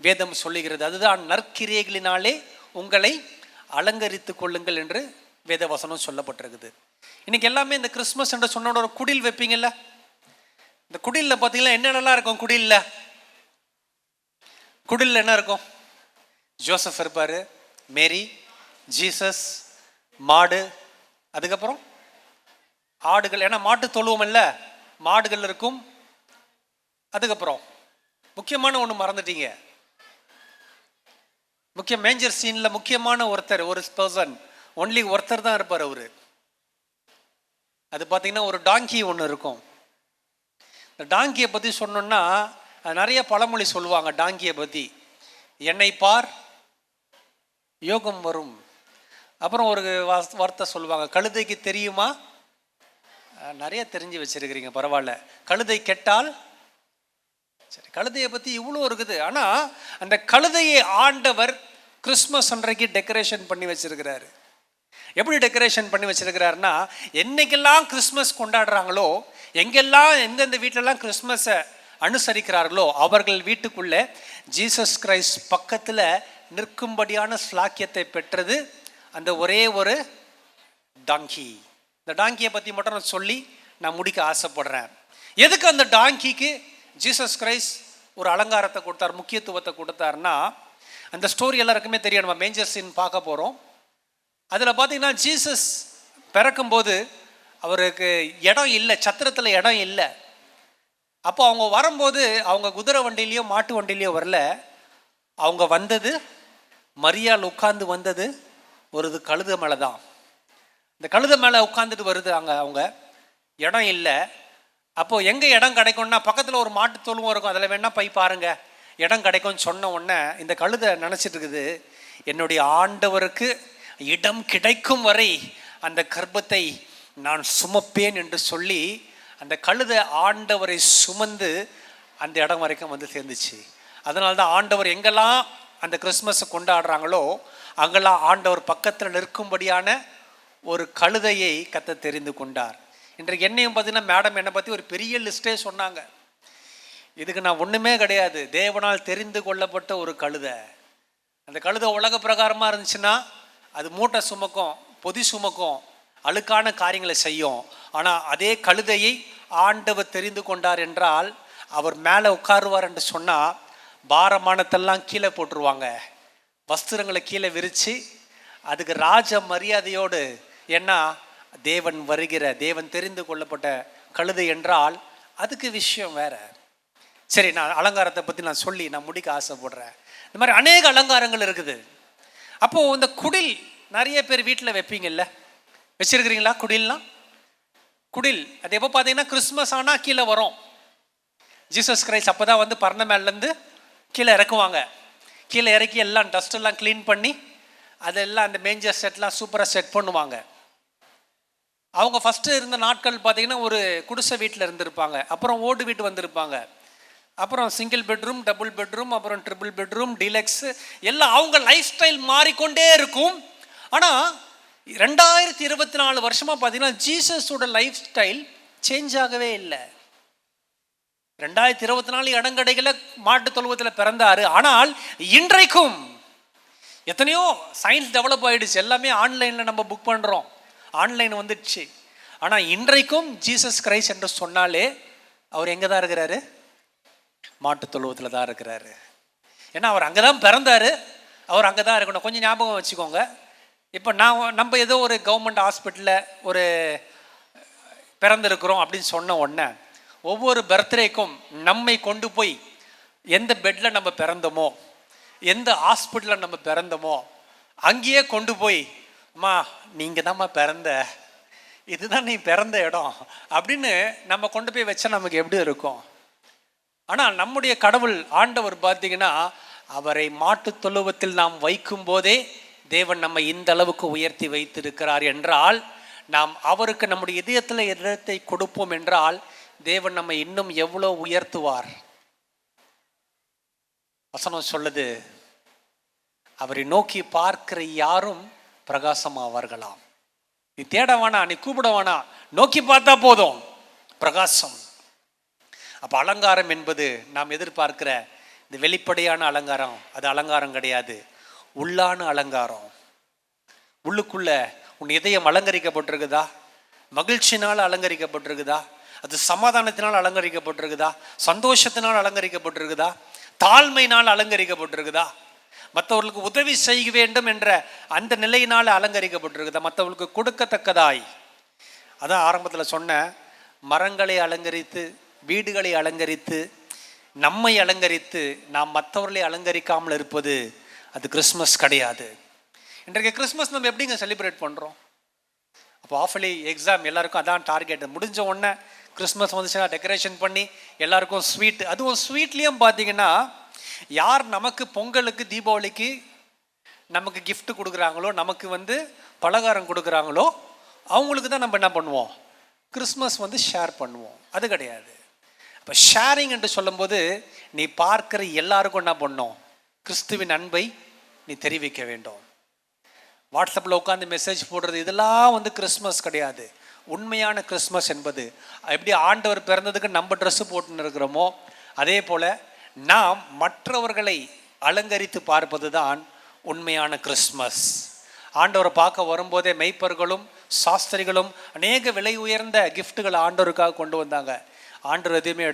வேதம் சொல்லுகிறது. அதுதான் நற்கிரியைகளினாலே உங்களை அலங்கரித்து கொள்ளுங்கள் என்று வேதவசனம் சொல்லப்பட்டிருக்குது. இன்னைக்கு எல்லாமே இந்த கிறிஸ்மஸ் என்று சொன்ன ஒரு குடில் வைப்பீங்கல்ல, இந்த குடிலில் பார்த்தீங்கன்னா என்னென்னலாம் இருக்கும்? குடிலில் என்ன இருக்கும்? ஜோசப் இருப்பார், மேரி, ஜீசஸ், மாடு, அதுக்கப்புறம் ஆடுகள். ஏன்னா மாட்டு தொழுவம் இல்லை, மாடுகள் இருக்கும். அதுக்கப்புறம் முக்கியமான ஒன்று மறந்துட்டீங்க, முக்கிய மேஞ்சர் சீனில் முக்கியமான ஒருத்தர், ஒரு பர்சன், ஒன்லி ஒருத்தர் தான் இருப்பார் அவரு. அது பார்த்தீங்கன்னா ஒரு டாங்கி ஒன்று இருக்கும். இந்த டாங்கியை பற்றி சொன்னோன்னா நிறைய பழமொழி சொல்லுவாங்க டாங்கியை பற்றி. என்னை பார் யோகம் வரும். அப்புறம் ஒரு வார்த்தை சொல்லுவாங்க, கழுதைக்கு தெரியுமா? நிறைய தெரிஞ்சு வச்சிருக்கிறீங்க, பரவாயில்ல. கழுதை கெட்டால் சரி, கழுதையை பற்றி இவ்வளோ இருக்குது. ஆனால் அந்த கழுதையை ஆண்டவர் கிறிஸ்மஸ் அன்றைக்கு டெக்கரேஷன் பண்ணி வச்சிருக்கிறாரு. எப்படி டெக்கரேஷன் பண்ணி வச்சிருக்கிறாருன்னா, என்னைக்கெல்லாம் கிறிஸ்மஸ் கொண்டாடுறாங்களோ, எங்கெல்லாம் எந்தெந்த வீட்டிலலாம் கிறிஸ்மஸை அனுசரிக்கிறார்களோ அவர்கள் வீட்டுக்குள்ளே ஜீசஸ் கிரைஸ்ட் பக்கத்தில் நிற்கும்படியான ஸ்லாக்கியத்தை பெற்றது அந்த ஒரே ஒரு டாங்கி. இந்த டாங்கியை பற்றி மட்டும் நான் சொல்லி நான் முடிக்க ஆசைப்படுறேன். எதுக்கு அந்த டாங்கிக்கு ஜீசஸ் கிரைஸ்ட் ஒரு அலங்காரத்தை கொடுத்தார், முக்கியத்துவத்தை கொடுத்தாருன்னா, அந்த ஸ்டோரி எல்லாருக்குமே தெரியும். நம்ம மேஞ்சர் சீன் பார்க்க போகிறோம். அதில் பார்த்தீங்கன்னா ஜீசஸ் பிறக்கும்போது அவருக்கு இடம் இல்லை, சத்திரத்தில் இடம் இல்லை. அப்போ அவங்க வரும்போது அவங்க குதிரை வண்டியிலையோ மாட்டு வண்டியிலையோ வரல, அவங்க வந்தது, மரியாள் உட்கார்ந்து வந்தது ஒரு கழுதை மேலே தான். இந்த கழுதை மேலே உட்காந்துட்டு வருது அங்கே, அவங்க இடம் இல்லை. அப்போது எங்கே இடம் கிடைக்கும்னா பக்கத்தில் ஒரு மாட்டு தொழுவம் இருக்கும், அதில் வேணால் போய் பாருங்க, இடம் கிடைக்கும்னு சொன்ன உடனே இந்த கழுதை நினச்சிட்டு இருக்குது, என்னுடைய ஆண்டவருக்கு இடம் கிடைக்கும் வரை அந்த கர்ப்பத்தை நான் சுமப்பேன் என்று சொல்லி அந்த கழுதை ஆண்டவரை சுமந்து அந்த இடம் வரைக்கும் வந்து சேர்ந்துச்சு. அதனால தான் ஆண்டவர் எங்கெல்லாம் அந்த கிறிஸ்மஸை கொண்டாடுறாங்களோ அங்கெல்லாம் ஆண்டவர் பக்கத்தில் நிற்கும்படியான ஒரு கழுதையை கத்த தெரிந்து கொண்டார். இன்றைக்கு என்னையும் பார்த்தீங்கன்னா மேடம் என்னை பற்றி ஒரு பெரிய லிஸ்ட்டே சொன்னாங்க. இதுக்கு நான் ஒன்றுமே கிடையாது, தேவனால் தெரிந்து கொள்ளப்பட்ட ஒரு கழுதை. அந்த கழுதை உலக பிரகாரமாக இருந்துச்சுன்னா அது மூட்டை சுமக்கும், பொதி சுமக்கும், அழுக்கான காரியங்களை செய்யும். ஆனால் அதே கழுதையை ஆண்டவர் தெரிந்து கொண்டார் என்றால் அவர் மேலே உட்காருவார் என்று சொன்னால் பாரமானத்தெல்லாம் கீழே போட்டுருவாங்க, வஸ்திரங்களை கீழே விரித்து அதுக்கு ராஜ மரியாதையோடு. ஏன்னா தேவன் வருகிற, தேவன் தெரிந்து கொள்ளப்பட்ட கழுதை என்றால் அதுக்கு விஷயம் வேற. சரி, நான் அலங்காரத்தை பற்றி நான் சொல்லி நான் முடிக்க ஆசைப்படுறேன். இந்த மாதிரி அநேக அலங்காரங்கள் இருக்குது. அப்போது இந்த குடில் நிறைய பேர் வீட்டில் வைப்பீங்கல்ல, வச்சிருக்கிறீங்களா குடில்லாம்? குடில் அது எப்போ பார்த்தீங்கன்னா கிறிஸ்மஸ் ஆனால் கீழே வரும். ஜீசஸ் கிரைஸ்ட் அப்போ தான் வந்து பறந்த மேலேருந்து கீழே இறக்குவாங்க. கீழே இறக்கி எல்லாம் டஸ்ட்டெல்லாம் க்ளீன் பண்ணி அதெல்லாம் அந்த மேஞ்சர் செட்லாம் சூப்பராக செட் பண்ணுவாங்க. அவங்க ஃபஸ்ட்டு இருந்த நாட்கள் பார்த்தீங்கன்னா ஒரு குடிசை வீட்டில் இருந்திருப்பாங்க, அப்புறம் ஓடு வீட்டு வந்திருப்பாங்க, அப்புறம் சிங்கிள் பெட்ரூம், டபுள் பெட்ரூம், அப்புறம் ட்ரிபிள் பெட்ரூம், டீலக்ஸ் எல்லாம் அவங்க லைஃப் ஸ்டைல் மாறிக்கொண்டே இருக்கும். ஆனால் 2024 வருஷமாக பார்த்தீங்கன்னா ஜீசஸோட லைஃப் ஸ்டைல் சேஞ்ச் ஆகவே இல்லை. 2024 இடங்கடைகளை மாட்டு தொழுவத்தில் பிறந்தாரு. ஆனால் இன்றைக்கும் எத்தனையோ சயின்ஸ் டெவலப் ஆகிடுச்சு, எல்லாமே ஆன்லைனில் நம்ம புக் பண்ணுறோம், ஆன்லைன் வந்துடுச்சு. ஆனால் இன்றைக்கும் ஜீசஸ் கிரைஸ்ட் என்று சொன்னாலே அவர் எங்கே தான் இருக்கிறாரு? மாட்டு தொழுவத்தில் தான் இருக்கிறாரு. ஏன்னா அவர் அங்கே தான் பிறந்தார், அவர் அங்கே தான் இருக்கணும். கொஞ்சம் ஞாபகம் வச்சுக்கோங்க. இப்போ நம்ம ஏதோ ஒரு கவர்மெண்ட் ஹாஸ்பிட்டலில் ஒரு பிறந்திருக்கிறோம் அப்படின்னு சொன்ன உடனே ஒவ்வொரு பர்த்டேக்கும் நம்மை கொண்டு போய் எந்த பெட்டில் நம்ம பிறந்தோமோ, எந்த ஹாஸ்பிட்டலில் நம்ம பிறந்தோமோ அங்கேயே கொண்டு போய், அம்மா நீங்கள் தான்மா பிறந்த, இதுதான் நீ பிறந்த இடம் அப்படின்னு நம்ம கொண்டு போய் வச்சா நமக்கு எப்படி இருக்கும்? ஆனால் நம்முடைய கடவுள் ஆண்டவர் பார்த்தீங்கன்னா அவரை மாட்டு தொழுவத்தில் நாம் வைக்கும் போதே தேவன் நம்ம இந்த அளவுக்கு உயர்த்தி வைத்திருக்கிறார் என்றால், நாம் அவருக்கு நம்முடைய இதயத்தில் இடத்தை கொடுப்போம் என்றால் தேவன் நம்ம இன்னும் எவ்வளோ உயர்த்துவார். வசனம் சொல்லுது, அவரை நோக்கி பார்க்கிற யாரும் பிரகாசமாவார்களாம். நீ தேட வேணாம், நீ கூப்பிட வேணாம், நோக்கி பார்த்தா போதும், பிரகாசம். அப்ப அலங்காரம் என்பது நாம் எதிர்பார்க்கிற இந்த வெளிப்படையான அலங்காரம், அது அலங்காரம் கிடையாது, உள்ளான அலங்காரம். உள்ளுக்குள்ள உன் இதயம் அலங்கரிக்கப்பட்டிருக்குதா? மகிழ்ச்சினால் அலங்கரிக்கப்பட்டிருக்குதா? அது சமாதானத்தினால் அலங்கரிக்கப்பட்டிருக்குதா? சந்தோஷத்தினால் அலங்கரிக்கப்பட்டிருக்குதா? தாழ்மையினால் அலங்கரிக்கப்பட்டிருக்குதா? மற்றவர்களுக்கு உதவி செய்ய வேண்டும் என்ற அந்த நிலையினால் அலங்கரிக்கப்பட்டிருக்குதா? மற்றவர்களுக்கு கொடுக்கத்தக்கதாய். அதான் ஆரம்பத்தில் சொன்ன, மரங்களை அலங்கரித்து, வீடுகளை அலங்கரித்து, நம்மை அலங்கரித்து நாம் மற்றவர்களை அலங்கரிக்காமல் இருப்பது அது கிறிஸ்மஸ் கிடையாது. இன்றைக்கு கிறிஸ்மஸ் நம்ம எப்படிங்க செலிப்ரேட் பண்ணுறோம்? அப்போ ஆஃபலி எக்ஸாம் எல்லாருக்கும் அதான் டார்கெட். முடிஞ்ச உடனே கிறிஸ்மஸ் வந்துச்சுன்னா டெக்கரேஷன் பண்ணி எல்லாருக்கும் ஸ்வீட். அதுவும் ஸ்வீட்லேயும் பார்த்தீங்கன்னா யார் நமக்கு பொங்கலுக்கு தீபாவளிக்கு நமக்கு gift கொடுக்குறாங்களோ, நமக்கு பலகாரம் கொடுக்குறாங்களோ அவங்களுக்கு தான் நம்ம என்ன பண்ணுவோம்? கிறிஸ்மஸ் ஷேர் பண்ணுவோம். அது கிடையாது. இப்போ ஷேரிங் என்று சொல்லும்போது நீ பார்க்குற எல்லாருக்கும் என்ன பண்ணணும்? கிறிஸ்துவின் அன்பை நீ தெரிவிக்க வேண்டும். வாட்ஸ்அப்பில் உட்காந்து மெசேஜ் போடுறது இதெல்லாம் கிறிஸ்மஸ் கிடையாது. உண்மையான கிறிஸ்மஸ் என்பது எப்படி ஆண்டவர் பிறந்ததுக்கு நம்ம ட்ரெஸ்ஸு போட்டுன்னு இருக்கிறோமோ அதே போல் நாம் மற்றவர்களை அலங்கரித்து பார்ப்பது தான் உண்மையான கிறிஸ்மஸ். ஆண்டவரை பார்க்க வரும்போதே மெய்ப்பர்களும் சாஸ்திரிகளும் அநேக விலை உயர்ந்த கிஃப்ட்டுகளை ஆண்டவருக்காக கொண்டு வந்தாங்க. ஆண்டவர் எதையுமே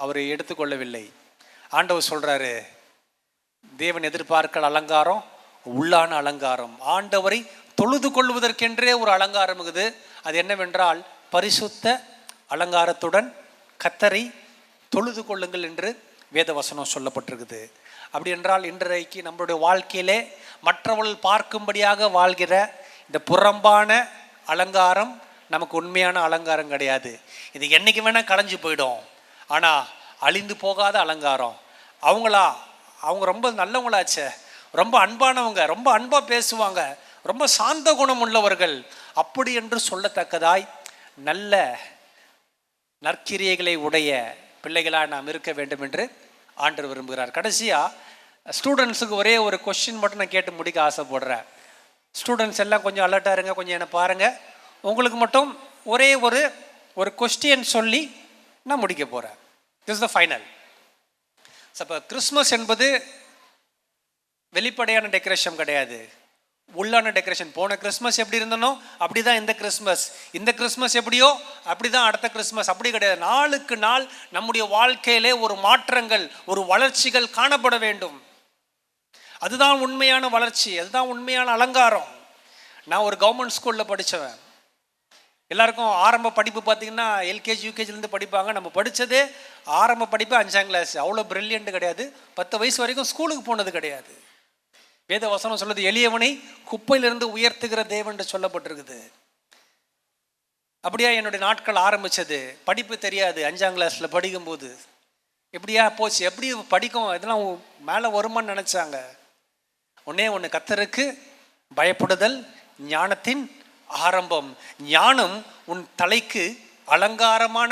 அவரை எடுத்துக்கொள்ளவில்லை. ஆண்டவர் சொல்கிறாரு, தேவன் எதிர்பார்க்கிற அலங்காரம் உள்ளான அலங்காரம். ஆண்டவரை தொழுது கொள்வதற்கென்றே ஒரு அலங்காரம் இருக்குது. அது என்னவென்றால் பரிசுத்த அலங்காரத்துடன் கர்த்தரை தொழுது கொள்ளுங்கள் என்று வேத வசனம் சொல்லப்பட்டிருக்குது. அப்படி என்றால் இன்றைக்கு நம்மளுடைய வாழ்க்கையிலே மற்றவர்கள் பார்க்கும்படியாக வாழ்கிற இந்த புறம்பான அலங்காரம் நமக்கு உண்மையான அலங்காரம் கிடையாது. இது என்னைக்கு வேணால் களைஞ்சு போயிடும். ஆனால் அழிந்து போகாத அலங்காரம். அவங்க ரொம்ப நல்லவங்களாச்சே, ரொம்ப அன்பானவங்க, ரொம்ப அன்பாக பேசுவாங்க, ரொம்ப சாந்த குணம் உள்ளவர்கள் அப்படி என்று சொல்லத்தக்கதாய் நல்ல நற்கிரியைகளை உடைய பிள்ளைகளாக நாம் இருக்க வேண்டும் என்று ஆண்டவர் விரும்புகிறார். கடைசியாக ஸ்டூடெண்ட்ஸுக்கு ஒரே ஒரு கொஸ்டின் மட்டும் நான் கேட்டு முடிக்க ஆசைப்படுறேன். ஸ்டூடெண்ட்ஸ் எல்லாம் கொஞ்சம் அலர்ட்டாக இருங்க, கொஞ்சம் என்னை பாருங்கள். உங்களுக்கு மட்டும் ஒரே ஒரு கொஸ்டின் சொல்லி நான் முடிக்க போகிறேன். This is the final. இப்போ கிறிஸ்மஸ் என்பது வெளிப்படையான டெக்கரேஷன் கிடையாது, உள்ளான டெக்கரேஷன். போன கிறிஸ்மஸ் எப்படி இருந்தனோ அப்படி தான் இந்த கிறிஸ்மஸ், இந்த கிறிஸ்மஸ் எப்படியோ அப்படி தான் அடுத்த கிறிஸ்மஸ். அப்படி கிடையாது. நாளுக்கு நாள் நம்முடைய வாழ்க்கையிலே ஒரு மாற்றங்கள், ஒரு வளர்ச்சிகள் காணப்பட வேண்டும். அதுதான் உண்மையான வளர்ச்சி, அதுதான் உண்மையான அலங்காரம். நான் ஒரு கவர்மெண்ட் ஸ்கூலில் படித்தவன். எல்லாருக்கும் ஆரம்ப படிப்பு பார்த்திங்கன்னா எல்கேஜி யூகேஜிலேருந்து படிப்பாங்க. நம்ம படித்ததே ஆரம்ப படிப்பு 5ஆம் கிளாஸ். அவ்வளோ பிரில்லியன்ட் கிடையாது. 10 வயசு வரைக்கும் ஸ்கூலுக்கு போனது கிடையாது. வேத வசனம் சொல்லுது, எளியவனை குப்பையிலிருந்து உயர்த்துகிற தேவன் என்று சொல்லப்பட்டிருக்குது. அப்படியா என்னுடைய நாட்கள் ஆரம்பித்தது. படிப்பு தெரியாது. 5ஆம் கிளாஸில் படிக்கும்போது எப்படியா போச்சு, எப்படி படிக்கும், இதெல்லாம் மேலே வருமானு நினச்சாங்க. ஒன்று கர்த்தருக்கு பயப்படுதல் ஞானத்தின் ஆரம்பம். ஞானம் உன் தலைக்கு அலங்காரமான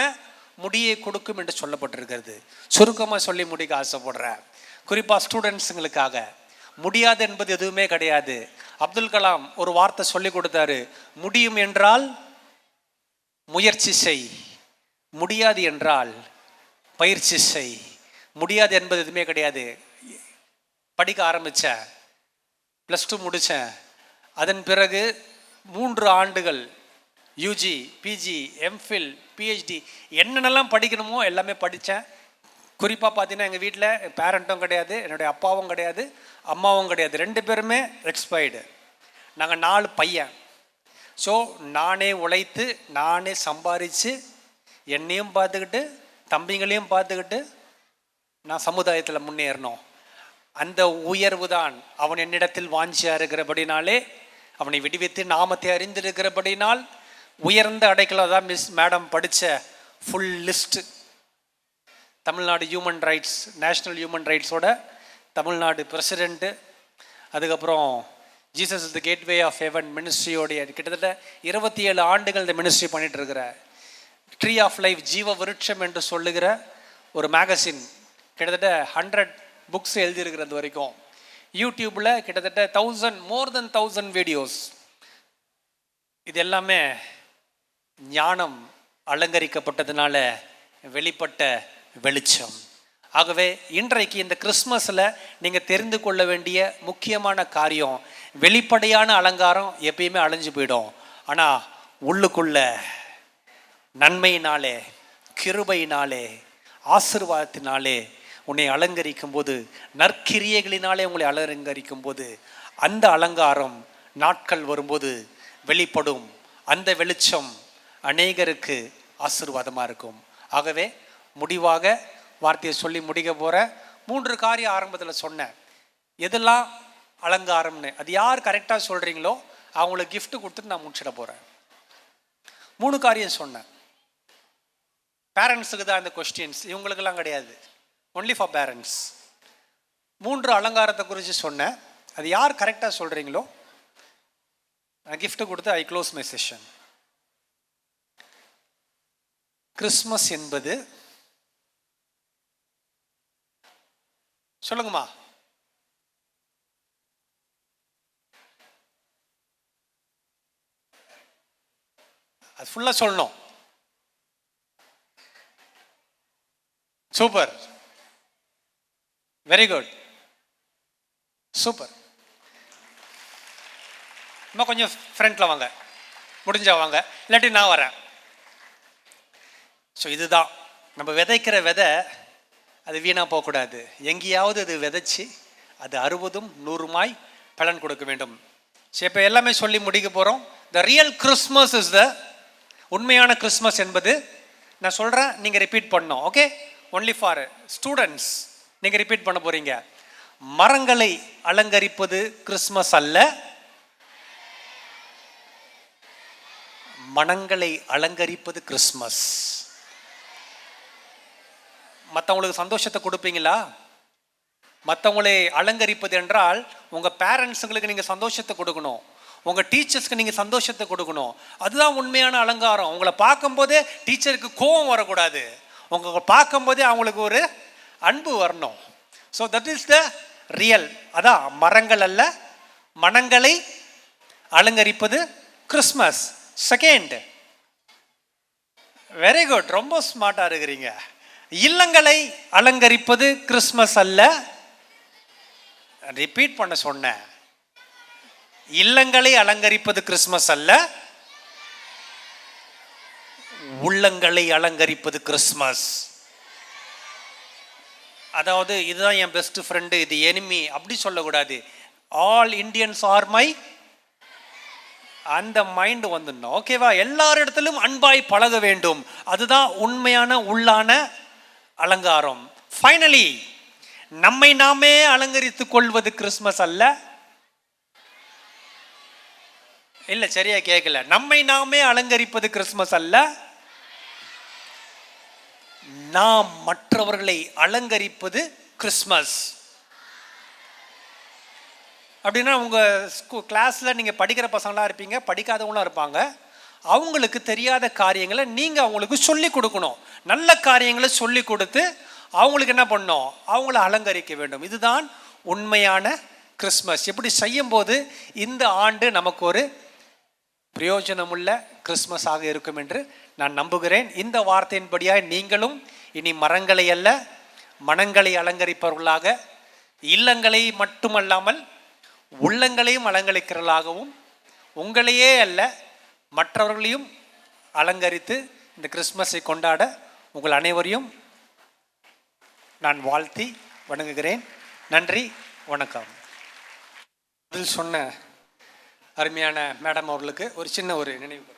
முடியை கொடுக்கும் என்று சொல்லப்பட்டிருக்கிறது. சுருக்கமாக சொல்லி முடிக்க ஆசைப்படுறேன். குறிப்பாக ஸ்டூடெண்ட்ஸுங்களுக்காக முடியாது என்பது எதுவுமே கிடையாது. அப்துல் கலாம் ஒரு வார்த்தை சொல்லி கொடுத்தாரு, முடியும் என்றால் முயற்சி செய், முடியாது என்றால் பயிற்சி செய். முடியாது என்பது எதுவுமே கிடையாது. படிக்க ஆரம்பித்தேன், +2 முடித்தேன். அதன் பிறகு 3 ஆண்டுகள் யூஜி, பிஜி, எம்ஃபில், பிஹெச்டி என்னென்னலாம் படிக்கணுமோ எல்லாமே படித்தேன். குறிப்பாக பார்த்தீங்கன்னா எங்கள் வீட்டில் பேரண்ட்டும் கிடையாது, என்னுடைய அப்பாவும் கிடையாது, அம்மாவும் கிடையாது, 2 பேருமே எக்ஸ்பைர்டு. நாங்கள் 4 பையன். ஸோ நானே உழைத்து நானே சம்பாதிச்சு என்னையும் பார்த்துக்கிட்டு தம்பிங்களையும் பார்த்துக்கிட்டு நான் சமுதாயத்தில் முன்னேறணும். அந்த உயர்வு தான் அவன் என்னிடத்தில் வாஞ்சியாக இருக்கிறபடினாலே, அவனை விடுவித்து நாமத்தை அறிந்திருக்கிறபடினால் உயர்ந்த அடைக்கலம் தான் மேடம் படித்த full list. Tamil Nadu human rights, national human ரைட்ஸோட தமிழ்நாடு பிரசிடெண்ட்டு, அதுக்கப்புறம் Jesus is the gateway of heaven மினிஸ்ட்ரியோடைய கிட்டத்தட்ட 27 ஆண்டுகள் இந்த மினிஸ்ட்ரி பண்ணிட்டு இருக்கிற ட்ரீ ஆஃப் லைஃப், ஜீவ விருட்சம் என்று சொல்லுகிற ஒரு மேகசின், கிட்டத்தட்ட 100 புக்ஸ் எழுதியிருக்கிறது வரைக்கும். யூடியூப்பில் கிட்டத்தட்ட மோர் தென் 1000 வீடியோஸ். இது எல்லாமே ஞானம் அலங்கரிக்கப்பட்டதுனால வெளிப்பட்ட வெளிச்சம். ஆகவே இன்றைக்கு இந்த கிறிஸ்மஸில் நீங்கள் தெரிந்து கொள்ள வேண்டிய முக்கியமான காரியம், வெளிப்படையான அலங்காரம் எப்பயுமே அழிஞ்சு போயிடும். ஆனால் உள்ளுக்குள்ள நன்மையினாலே, கிருபையினாலே, ஆசீர்வாதத்தினாலே உன்னை அலங்கரிக்கும் போது, நற்கிரியைகளினாலே உங்களை அலங்கரிக்கும் போது, அந்த அலங்காரம் நாட்கள் வரும்போது வெளிப்படும். அந்த வெளிச்சம் அநேகருக்கு ஆசீர்வாதமாக இருக்கும். ஆகவே முடிவாக வார்த்தையை சொல்லி முடிக்க போகிற 3 காரியம் ஆரம்பத்தில் சொன்னேன். எதெல்லாம் அலங்காரம்னு அது யார் கரெக்டாக சொல்கிறீங்களோ அவங்களுக்கு கிஃப்ட் கொடுத்துட்டு நான் முடிச்சிட போகிறேன். 3 காரியம் சொன்னேன். பேரண்ட்ஸுக்கு தான் இந்த கொஸ்டின்ஸ், இவங்களுக்கெல்லாம் கிடையாது, ஒன்லி ஃபார் பேரண்ட்ஸ். 3 அலங்காரத்தை குறித்து சொன்னேன். அது யார் கரெக்டாக சொல்கிறீங்களோ நான் கிஃப்ட் கொடுத்து ஐ க்ளோஸ் மை செஷன். கிறிஸ்மஸ் என்பது, சொல்லுங்கம்மா, அது ஃபுல்லாக சொல்லணும். Super, very good, super. இன்னும் கொஞ்சம் ஃப்ரண்ட்டில் வாங்க, முடிஞ்சா வாங்க, இல்லாட்டி நான் வரேன். ஸோ இதுதான் நம்ம விதைக்கிற விதை, அது வீணாக போகக்கூடாது. எங்கேயாவது அது விதைச்சி அது 60ம் 100மாய் பலன் கொடுக்க வேண்டும். சரி, இப்போ எல்லாமே சொல்லி முடிக்க போகிறோம். The real Christmas is the, உண்மையான கிறிஸ்மஸ் என்பது நான் சொல்கிறேன், நீங்கள் ரிப்பீட் பண்ணணும். ஓகே, ஒன்லி ஃபார் ஸ்டூடெண்ட்ஸ் நீங்கள் ரிப்பீட் பண்ண போகிறீங்க. மரங்களை அலங்கரிப்பது கிறிஸ்மஸ் அல்ல, மனங்களை அலங்கரிப்பது கிறிஸ்மஸ். மற்றவங்களுக்கு சந்தோஷத்தை கொடுப்பீங்களா? மற்றவங்களை அலங்கரிப்பது என்றால் உங்கள் பேரண்ட்ஸுங்களுக்கு நீங்கள் சந்தோஷத்தை கொடுக்கணும், உங்கள் டீச்சர்ஸ்க்கு நீங்கள் சந்தோஷத்தை கொடுக்கணும். அதுதான் உண்மையான அலங்காரம். உங்களை பார்க்கும்போதே டீச்சருக்கு கோபம் வரக்கூடாது, உங்களை பார்க்கும்போதே அவங்களுக்கு ஒரு அன்பு வரணும். So that is the real. அதான் மரங்கள் அல்ல, மனங்களை அலங்கரிப்பது கிறிஸ்மஸ். செகண்ட், வெரி குட், ரொம்ப ஸ்மார்ட்டாக இருக்கிறீங்க. இல்லங்களை அலங்கரிப்பது கிறிஸ்மஸ் அல்ல. ரிப்பீட் பண்ண சொன்னேன், இல்லங்களை அலங்கரிப்பது கிறிஸ்மஸ் அல்ல, உள்ளங்களை அலங்கரிப்பது கிறிஸ்மஸ். அதாவது இதுதான் என் பெஸ்ட் ஃப்ரெண்டு, இது எனிமி அப்படி சொல்லக்கூடாது. ஆல் இண்டியன்ஸ் ஆர் மை, அந்த மைண்ட் வந்துடணும். ஓகேவா? எல்லாரிடத்திலும் அன்பாய் பழக வேண்டும். அதுதான் உண்மையான உள்ளான அலங்காரம். ஃபைனலி, நம்மை நாமே அலங்கரித்துக் கொள்வது கிறிஸ்மஸ் அல்ல. இல்ல, சரியா கேட்கல. நம்மை நாமே அலங்கரிப்பது கிறிஸ்மஸ் அல்ல, நாம் மற்றவர்களை அலங்கரிப்பது கிறிஸ்மஸ். அப்படின்னா உங்கள் கிளாஸில் நீங்கள் படிக்கிற பசங்களாக இருப்பீங்க, படிக்காதவங்களாம் இருப்பாங்க. அவங்களுக்கு தெரியாத காரியங்களை நீங்கள் அவங்களுக்கு சொல்லி கொடுக்கணும். நல்ல காரியங்களை சொல்லி கொடுத்து அவங்களுக்கு என்ன பண்ணணும், அவங்கள அலங்கரிக்க வேண்டும். இதுதான் உண்மையான கிறிஸ்மஸ். இப்படி செய்யும்போது இந்த ஆண்டு நமக்கு ஒரு பிரயோஜனமுள்ள கிறிஸ்மஸாக இருக்கும் என்று நான் நம்புகிறேன். இந்த வார்த்தையின்படியாக நீங்களும் இனி மரங்களை அல்ல மனங்களை அலங்கரிப்பவர்களாக, இல்லங்களை மட்டுமல்லாமல் உள்ளங்களையும் அலங்கரிக்கிறவர்களாகவும், உங்களையே அல்ல மற்றவர்களையும் அலங்கரித்து இந்த கிறிஸ்மஸை கொண்டாட உங்கள் அனைவரையும் நான் வாழ்த்தி வணங்குகிறேன். நன்றி, வணக்கம். பதில் சொன்ன அருமையான மேடம் அவர்களுக்கு ஒரு சின்ன ஒரு நினைவு.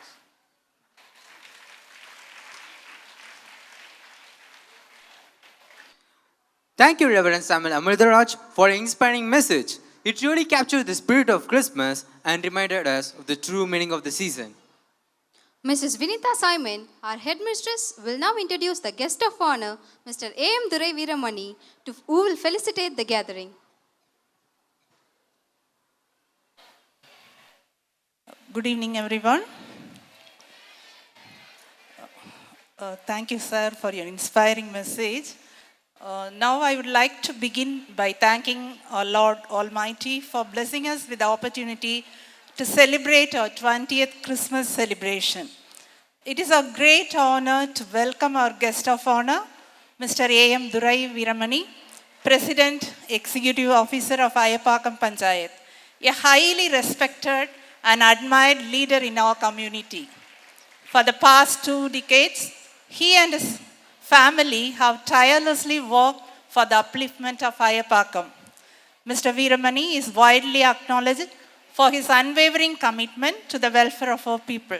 Thank you, Reverend Samuel Amridaraj, for an inspiring message. It really captured the spirit of Christmas and reminded us of the true meaning of the season. Mrs. Vinitha Simon, our headmistress, will now introduce the guest of honor, Mr. A.M. Durai Veeramani, who will felicitate the gathering. Good evening, everyone. Thank you, sir, for your inspiring message. Now I would like to begin by thanking our Lord Almighty for blessing us with the opportunity to celebrate our 20th Christmas celebration. It is a great honor to welcome our guest of honor, Mr. A.M. Durai Veeramani, President, Executive Officer of Ayapakam Panchayat, a highly respected and admired leader in our community. For the past 2 decades, he and his family have tirelessly worked for the upliftment of Ayapakam. Mr. Veeramani is widely acknowledged for his unwavering commitment to the welfare of our people,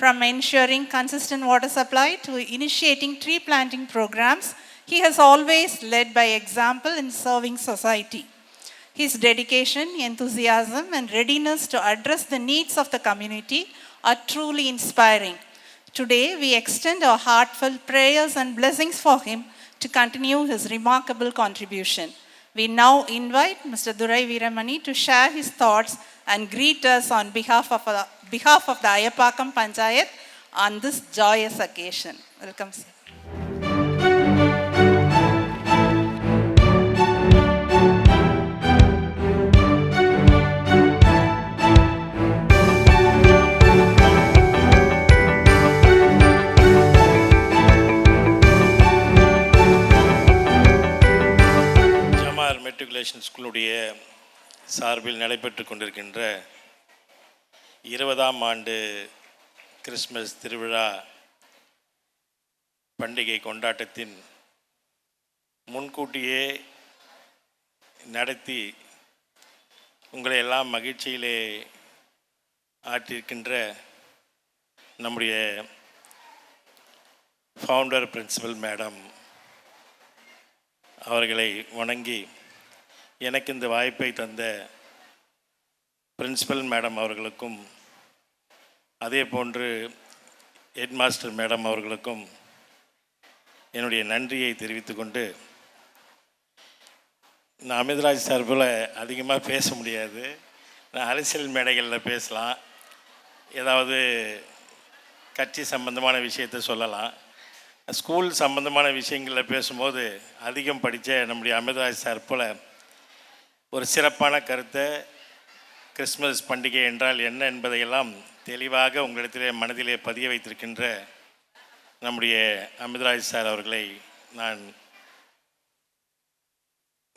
from ensuring consistent water supply to initiating tree planting programs. He has always led by example in serving society. His dedication, enthusiasm, and readiness to address the needs of the community are truly inspiring. Today, we extend our heartfelt prayers and blessings for him to continue his remarkable contribution. We now invite Mr. Durai Veeramani to share his thoughts and greet us on behalf of the Ayapakam Panchayat on this joyous occasion. Welcome, sir. Matriculation ஸ்கூலுடைய சார்பில் நடைபெற்று கொண்டிருக்கின்ற 20ஆம் ஆண்டு Christmas திருவிழா பண்டிகை கொண்டாட்டத்தின் முன்கூட்டியே நடத்தி உங்களை எல்லாம் மகிழ்ச்சியிலே ஆற்றியிருக்கின்ற நம்முடைய ஃபவுண்டர் பிரின்சிபல் மேடம் அவர்களை வணங்கி, எனக்கு இந்த வாய்ப்பை தந்த பிரின்சிபல் மேடம் அவர்களுக்கும் அதே போன்று ஹெட்மாஸ்டர் மேடம் அவர்களுக்கும் என்னுடைய நன்றியை தெரிவித்துக்கொண்டு, நான் அமிர்தராஜ் சார்பில் அதிகமாக பேச முடியாது. நான் அரசியல் மேடைகளில் பேசலாம், ஏதாவது கட்சி சம்பந்தமான விஷயத்தை சொல்லலாம். ஸ்கூல் சம்பந்தமான விஷயங்களில் பேசும்போது அதிகம் படித்த நம்முடைய அமிர்தராஜ் சார் போல் ஒரு சிறப்பான கருத்தை கிறிஸ்மஸ் பண்டிகை என்றால் என்ன என்பதையெல்லாம் தெளிவாக உங்களிடத்திலே மனதிலே பதிய வைத்திருக்கின்ற நம்முடைய அமிர்தராஜ் சார் அவர்களை நான்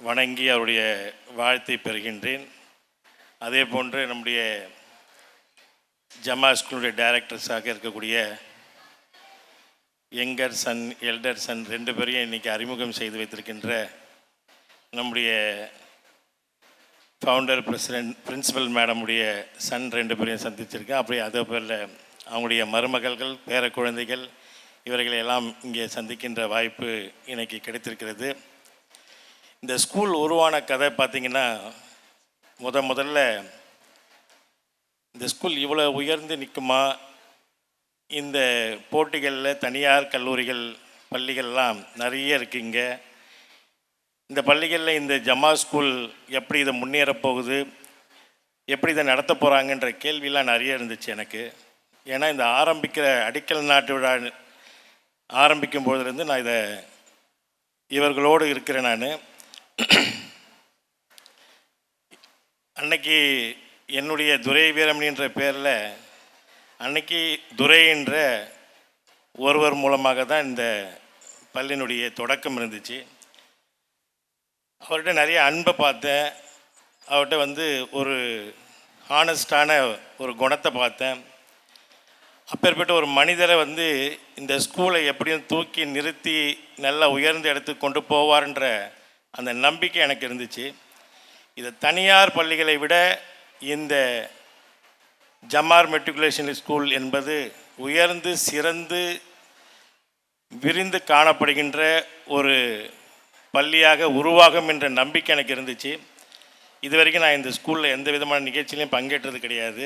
வணங்கி அவருடைய வாழ்த்தை பெறுகின்றேன். அதே போன்று நம்முடைய ஜமா ஸ்கூலுடைய டைரக்டர்ஸாக இருக்கக்கூடிய யங்கர் சன், எல்டர் சன் 2 பேரையும் இன்றைக்கி அறிமுகம் செய்து வைத்திருக்கின்ற நம்முடைய ஃபவுண்டர் பிரின்சிபல் மேடமுடைய சன் 2 பேரையும் சந்திச்சிருக்கேன். அப்படி அதே பேரில் அவங்களுடைய மருமகள்கள், பேர குழந்தைகள் இவர்களையெல்லாம் இங்கே சந்திக்கின்ற வாய்ப்பு இன்றைக்கி கிடைத்திருக்கிறது. இந்த ஸ்கூல் உருவான கதை பார்த்திங்கன்னா, முதல்ல இந்த ஸ்கூல் இவ்வளோ உயர்ந்து நிற்குமா, இந்த போட்டிகளில் தனியார் கல்லூரிகள் பள்ளிகள்லாம் நிறைய இருக்குங்க, இந்த பள்ளிகளில் இந்த ஜமா ஸ்கூல் எப்படி இதை முன்னேறப்போகுது, எப்படி இதை நடத்த போகிறாங்கன்ற கேள்வியெலாம் நிறைய இருந்துச்சு எனக்கு. ஏன்னா இந்த ஆரம்பிக்கிற அடிக்கல் நாட்டு விழா ஆரம்பிக்கும் போதிலிருந்து நான் இவர்களோடு இருக்கிறேன். நான் அன்னைக்கு என்னுடைய துரை வீரமணின்ற பேரில் அன்னைக்கு துரை என்ற ஒருவர் மூலமாக தான் இந்த பள்ளியினுடைய தொடக்கம் இருந்துச்சு. அவர்கிட்ட நிறைய அன்பை பார்த்தேன். அவர்கிட்ட ஒரு ஹானஸ்டான ஒரு குணத்தை பார்த்தேன். அப்பேற்பட்ட ஒரு மனிதரை இந்த ஸ்கூலை எப்படியும் தூக்கி நிறுத்தி நல்லா உயர்ந்த இடத்துக்கு கொண்டு போவார்ன்ற அந்த நம்பிக்கை எனக்கு இருந்துச்சு. இது தனியார் பள்ளிகளை விட இந்த ஜமார் மெட்ரிகுலேஷன் ஸ்கூல் என்பது உயர்ந்து சிறந்து விரிந்து காணப்படுகின்ற ஒரு பள்ளியாக உருவாகும் என்ற நம்பிக்கை எனக்கு இருந்துச்சு. இது வரைக்கும் நான் இந்த ஸ்கூலில் எந்த விதமான நிகழ்ச்சியிலையும் பங்கேற்றது கிடையாது.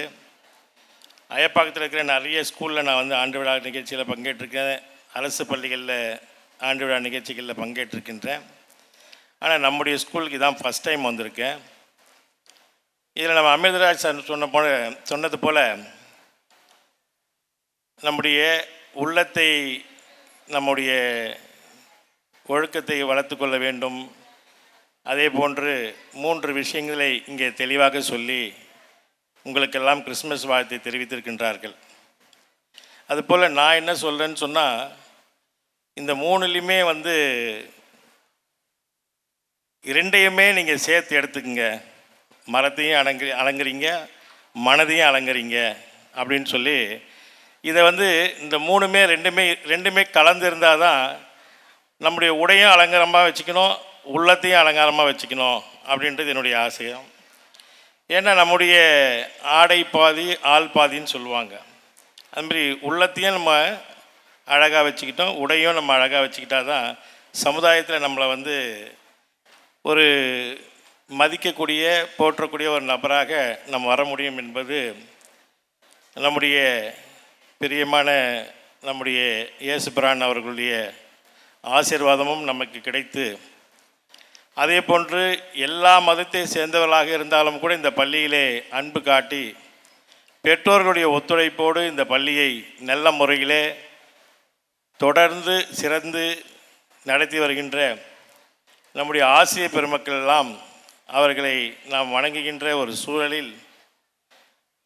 அயப்பாக்கத்தில் இருக்கிற நிறைய ஸ்கூலில் நான் ஆண்டு விழா நிகழ்ச்சியில் பங்கேற்றிருக்கேன். அரசு பள்ளிகளில் ஆண்டு விழா நிகழ்ச்சிகளில் பங்கேற்றிருக்கின்றேன். ஆனால் நம்முடைய ஸ்கூலுக்கு இதான் ஃபஸ்ட் டைம் வந்திருக்கேன். இதில் நம்ம அமிர்தராஜ் சார் சொன்னது போல் நம்முடைய உள்ளத்தை நம்முடைய ஒழுக்கத்தை வளர்த்து கொள்ள வேண்டும். அதே போன்று 3 விஷயங்களை இங்கே தெளிவாக சொல்லி உங்களுக்கெல்லாம் கிறிஸ்மஸ் வாழ்த்தை தெரிவித்திருக்கின்றார்கள். அதுபோல் நான் என்ன சொல்கிறேன்னு சொன்னால், இந்த 3லையுமே 2ஐயுமே நீங்கள் சேர்த்து எடுத்துக்கங்க. மரத்தையும் அலங்கரிங்க, மனதையும் அலங்கரிங்க அப்படின்னு சொல்லி இதை இந்த 3மே 2மே கலந்து இருந்தால் தான் நம்முடைய உடையும் அலங்காரமாக வச்சுக்கணும், உள்ளத்தையும் அலங்காரமாக வச்சுக்கணும் அப்படின்றது என்னுடைய ஆசையம். ஏன்னா நம்முடைய ஆடை பாதி ஆள் பாதின்னு சொல்லுவாங்க. அதுமாதிரி உள்ளத்தையும் நம்ம அழகாக வச்சுக்கிட்டோம், உடையும் நம்ம அழகாக வச்சுக்கிட்டா தான் சமுதாயத்தில் நம்மளை ஒரு மதிக்கக்கூடிய போற்றக்கூடிய ஒரு நபராக நம்ம வர முடியும் என்பது நம்முடைய பிரியமான நம்முடைய இயேசு பிரான் அவர்களுடைய ஆசீர்வாதமும் நமக்கு கிடைத்து, அதே போன்று எல்லா மதத்தை சேர்ந்தவர்களாக இருந்தாலும் கூட இந்த பள்ளியிலே அன்பு காட்டி பெற்றோர்களுடைய ஒத்துழைப்போடு இந்த பள்ளியை நல்ல முறையிலே தொடர்ந்து சிறந்து நடத்தி வருகின்ற நம்முடைய ஆசிரிய பெருமக்கள் எல்லாம் அவர்களை நாம் வணங்குகின்ற ஒரு சூழலில்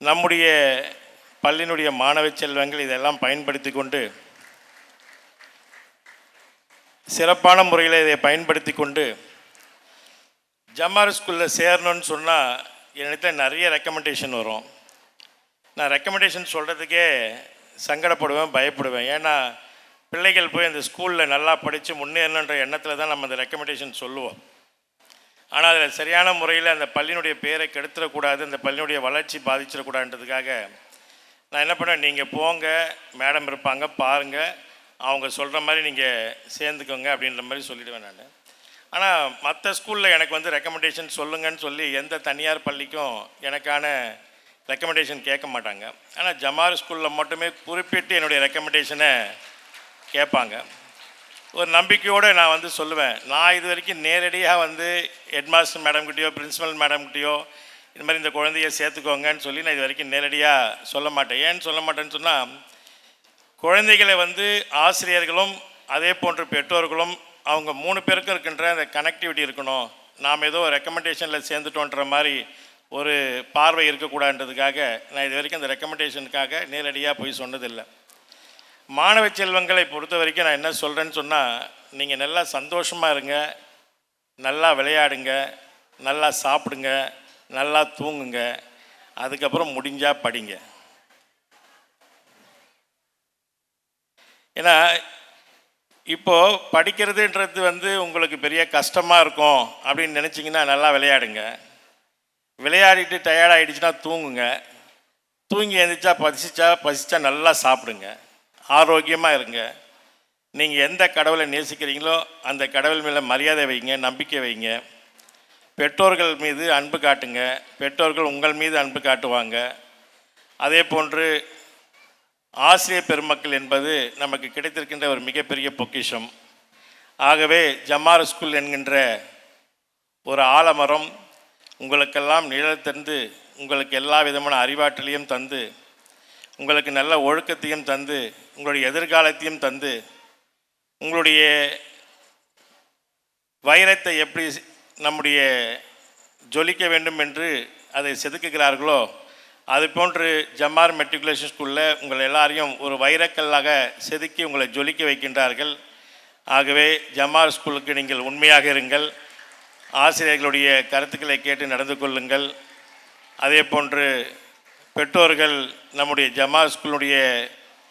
நம்முடைய பள்ளியினுடைய மாணவ செல்வங்கள் இதெல்லாம் பயன்படுத்தி கொண்டு சிறப்பான முறையில் இதை பயன்படுத்தி கொண்டு ஜமார் ஸ்கூலில் சேரணும்னு சொன்னால் என்கிட்ட நிறைய ரெக்கமெண்டேஷன் வரும். நான் ரெக்கமெண்டேஷன் சொல்கிறதுக்கே சங்கடப்படுவேன், பயப்படுவேன். ஏன்னா பிள்ளைகள் போய் அந்த ஸ்கூலில் நல்லா படித்து முன்னேறணுன்ற எண்ணத்தில் தான் நம்ம அந்த ரெக்கமெண்டேஷன் சொல்லுவோம். ஆனால் அதில் சரியான முறையில் அந்த பள்ளியினுடைய பேரை கெடுத்துடக்கூடாது, அந்த பள்ளியினுடைய வளர்ச்சி பாதிச்சிடக்கூடாதுன்றதுக்காக நான் என்ன பண்ணுவேன், நீங்கள் போங்க, மேடம் இருப்பாங்க, பாருங்கள், அவங்க சொல்கிற மாதிரி நீங்கள் சேர்ந்துக்கோங்க அப்படின்ற மாதிரி சொல்லிவிடுவேன் நான். ஆனால் மற்ற ஸ்கூலில் எனக்கு ரெக்கமெண்டேஷன் சொல்லுங்கன்னு சொல்லி எந்த தனியார் பள்ளிக்கும் எனக்கான ரெக்கமெண்டேஷன் கேட்க மாட்டாங்க. ஆனால் ஜமார் ஸ்கூலில் மட்டுமே குறிப்பிட்டு என்னுடைய ரெக்கமெண்டேஷனை கேட்பாங்க. ஒரு நம்பிக்கையோடு நான் சொல்லுவேன். நான் இது வரைக்கும் நேரடியாக ஹெட்மாஸ்டர் மேடம்கிட்டையோ பிரின்ஸிபல் மேடம்கிட்டையோ இந்த மாதிரி இந்த குழந்தைய சேர்த்துக்கோங்கன்னு சொல்லி நான் இது வரைக்கும் நேரடியாக சொல்ல மாட்டேன். ஏன்னு சொல்ல மாட்டேன்னு சொன்னால், குழந்தைகளை ஆசிரியர்களும் அதே போன்ற பெற்றோர்களும் அவங்க 3 பேருக்கும் இருக்கின்ற அந்த கனெக்டிவிட்டி இருக்கணும். நாம் ஏதோ ரெக்கமெண்டேஷனில் சேர்ந்துட்டோன்ற மாதிரி ஒரு பார்வை இருக்கக்கூடாதுன்றதுக்காக நான் இது வரைக்கும் அந்த ரெக்கமெண்டேஷனுக்காக நேரடியாக போய் சொன்னதில்லை. மாணவ செல்வங்களை பொறுத்த வரைக்கும் நான் என்ன சொல்கிறேன்னு சொன்னால், நீங்கள் நல்லா சந்தோஷமாக இருங்க, நல்லா விளையாடுங்க, நல்லா சாப்பிடுங்க, நல்லா தூங்குங்க, அதுக்கப்புறம் முடிஞ்சால் படிங்க. ஏன்னா இப்போது படிக்கிறதுன்றது உங்களுக்கு பெரிய கஷ்டமாக இருக்கும் அப்படின்னு நினச்சிங்கன்னா நல்லா விளையாடுங்க. விளையாடிட்டு டயர்டாகிடுச்சுன்னா தூங்குங்க. தூங்கி எழுந்திரிச்சா பசிச்சா நல்லா சாப்பிடுங்க. ஆரோக்கியமாக இருங்க. நீங்கள் எந்த கடவுளை நேசிக்கிறீங்களோ அந்த கடவுள் மேலே மரியாதை வைங்க, நம்பிக்கை வைங்க. பெற்றோர்கள் மீது அன்பு காட்டுங்க, பெற்றோர்கள் உங்கள் மீது அன்பு காட்டுவாங்க. அதே போன்று ஆசிரியர் பெருமக்கள் என்பது நமக்கு கிடைத்திருக்கின்ற ஒரு மிகப்பெரிய பொக்கிஷம். ஆகவே ஜமார் ஸ்கூல் என்கின்ற ஒரு ஆலமரம் உங்களுக்கெல்லாம் நிழல் தந்து, உங்களுக்கு எல்லா விதமான அறிவாற்றலையும் தந்து, உங்களுக்கு நல்ல ஒழுக்கத்தையும் தந்து உங்களுடைய எதிர்காலத்தையும் தந்து உங்களுடைய வைரத்தை எப்படி நம்முடைய ஜொலிக்க வேண்டும் என்று அதை செதுக்குகிறார்களோ அது போன்று ஜமார் மெட்ரிகுலேஷன் ஸ்கூலில் உங்கள் எல்லாரையும் ஒரு வைரக்கல்லாக செதுக்கி உங்களை ஜொலிக்க வைக்கின்றார்கள். ஆகவே ஜமார் ஸ்கூலுக்கு நீங்கள் உண்மையாக இருங்கள், ஆசிரியர்களுடைய கருத்துக்களை கேட்டு நடந்து கொள்ளுங்கள். அதே போன்று பெற்றோர்கள் நம்முடைய ஜமார் ஸ்கூலுடைய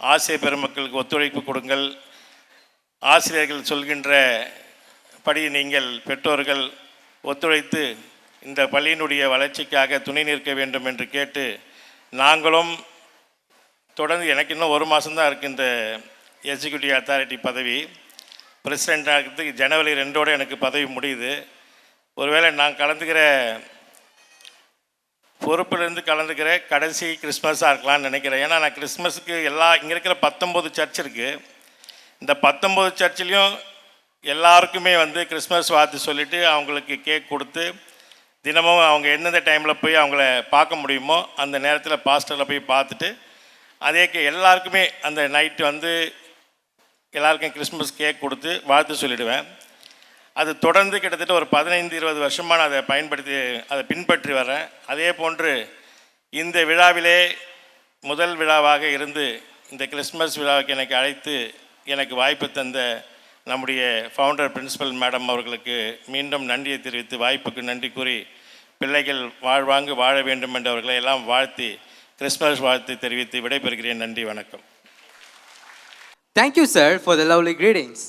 ஆசிரியர் பெருமக்களுக்கு ஒத்துழைப்பு கொடுங்கள். ஆசிரியர்கள் சொல்கின்ற படி நீங்கள் பெற்றோர்கள் ஒத்துழைத்து இந்த பள்ளியினுடைய வளர்ச்சிக்காக துணை நிற்க வேண்டும் என்று கேட்டு நாங்களும் தொடர்ந்து எனக்கு இன்னும் 1 மாதம்தான் இருக்குது இந்த எக்ஸிக்யூட்டிவ் அத்தாரிட்டி பதவி. பிரசிடெண்ட் ஆகிறதுக்கு ஜனவரி 2 எனக்கு பதவி முடியுது. ஒருவேளை நான் கலந்துக்கிற பொறுப்பிலிருந்து கலந்துக்கிற கடைசி கிறிஸ்மஸாக இருக்கலாம்னு நினைக்கிறேன். ஏன்னா நான் கிறிஸ்மஸுக்கு இங்கே இருக்கிற 19 சர்ச் இருக்குது. இந்த 19 சர்ச்சிலையும் எல்லாருக்குமே கிறிஸ்மஸ் வாழ்த்து சொல்லிவிட்டு அவங்களுக்கு கேக் கொடுத்து தினமும் அவங்க எந்தெந்த டைமில் போய் அவங்கள பார்க்க முடியுமோ அந்த நேரத்தில் பாஸ்டரில் போய் பார்த்துட்டு அதே எல்லாருக்குமே அந்த நைட்டு எல்லாருக்கும் கிறிஸ்மஸ் கேக் கொடுத்து வாழ்த்து சொல்லிவிடுவேன். அது தொடர்ந்து கிட்டத்தட்ட ஒரு 15-20 வருஷமாக நான் அதை பின்பற்றி வரேன். அதே போன்று இந்த விழாவிலே முதல் விழாவாக இருந்து இந்த கிறிஸ்மஸ் விழாவுக்கு எனக்கு அழைத்து எனக்கு வாய்ப்பு தந்த நம்முடைய ஃபவுண்டர் பிரின்சிபல் மேடம் அவர்களுக்கு மீண்டும் நன்றியை தெரிவித்து வாய்ப்புக்கு நன்றி கூறி பிள்ளைகள் வாழ்வாங்கு வாழ வேண்டும் என்று அவர்களை எல்லாம் வாழ்த்தி கிறிஸ்மஸ் வாழ்த்து தெரிவித்து விடைபெறுகிறேன். நன்றி, வணக்கம். Thank you, sir, for the lovely greetings.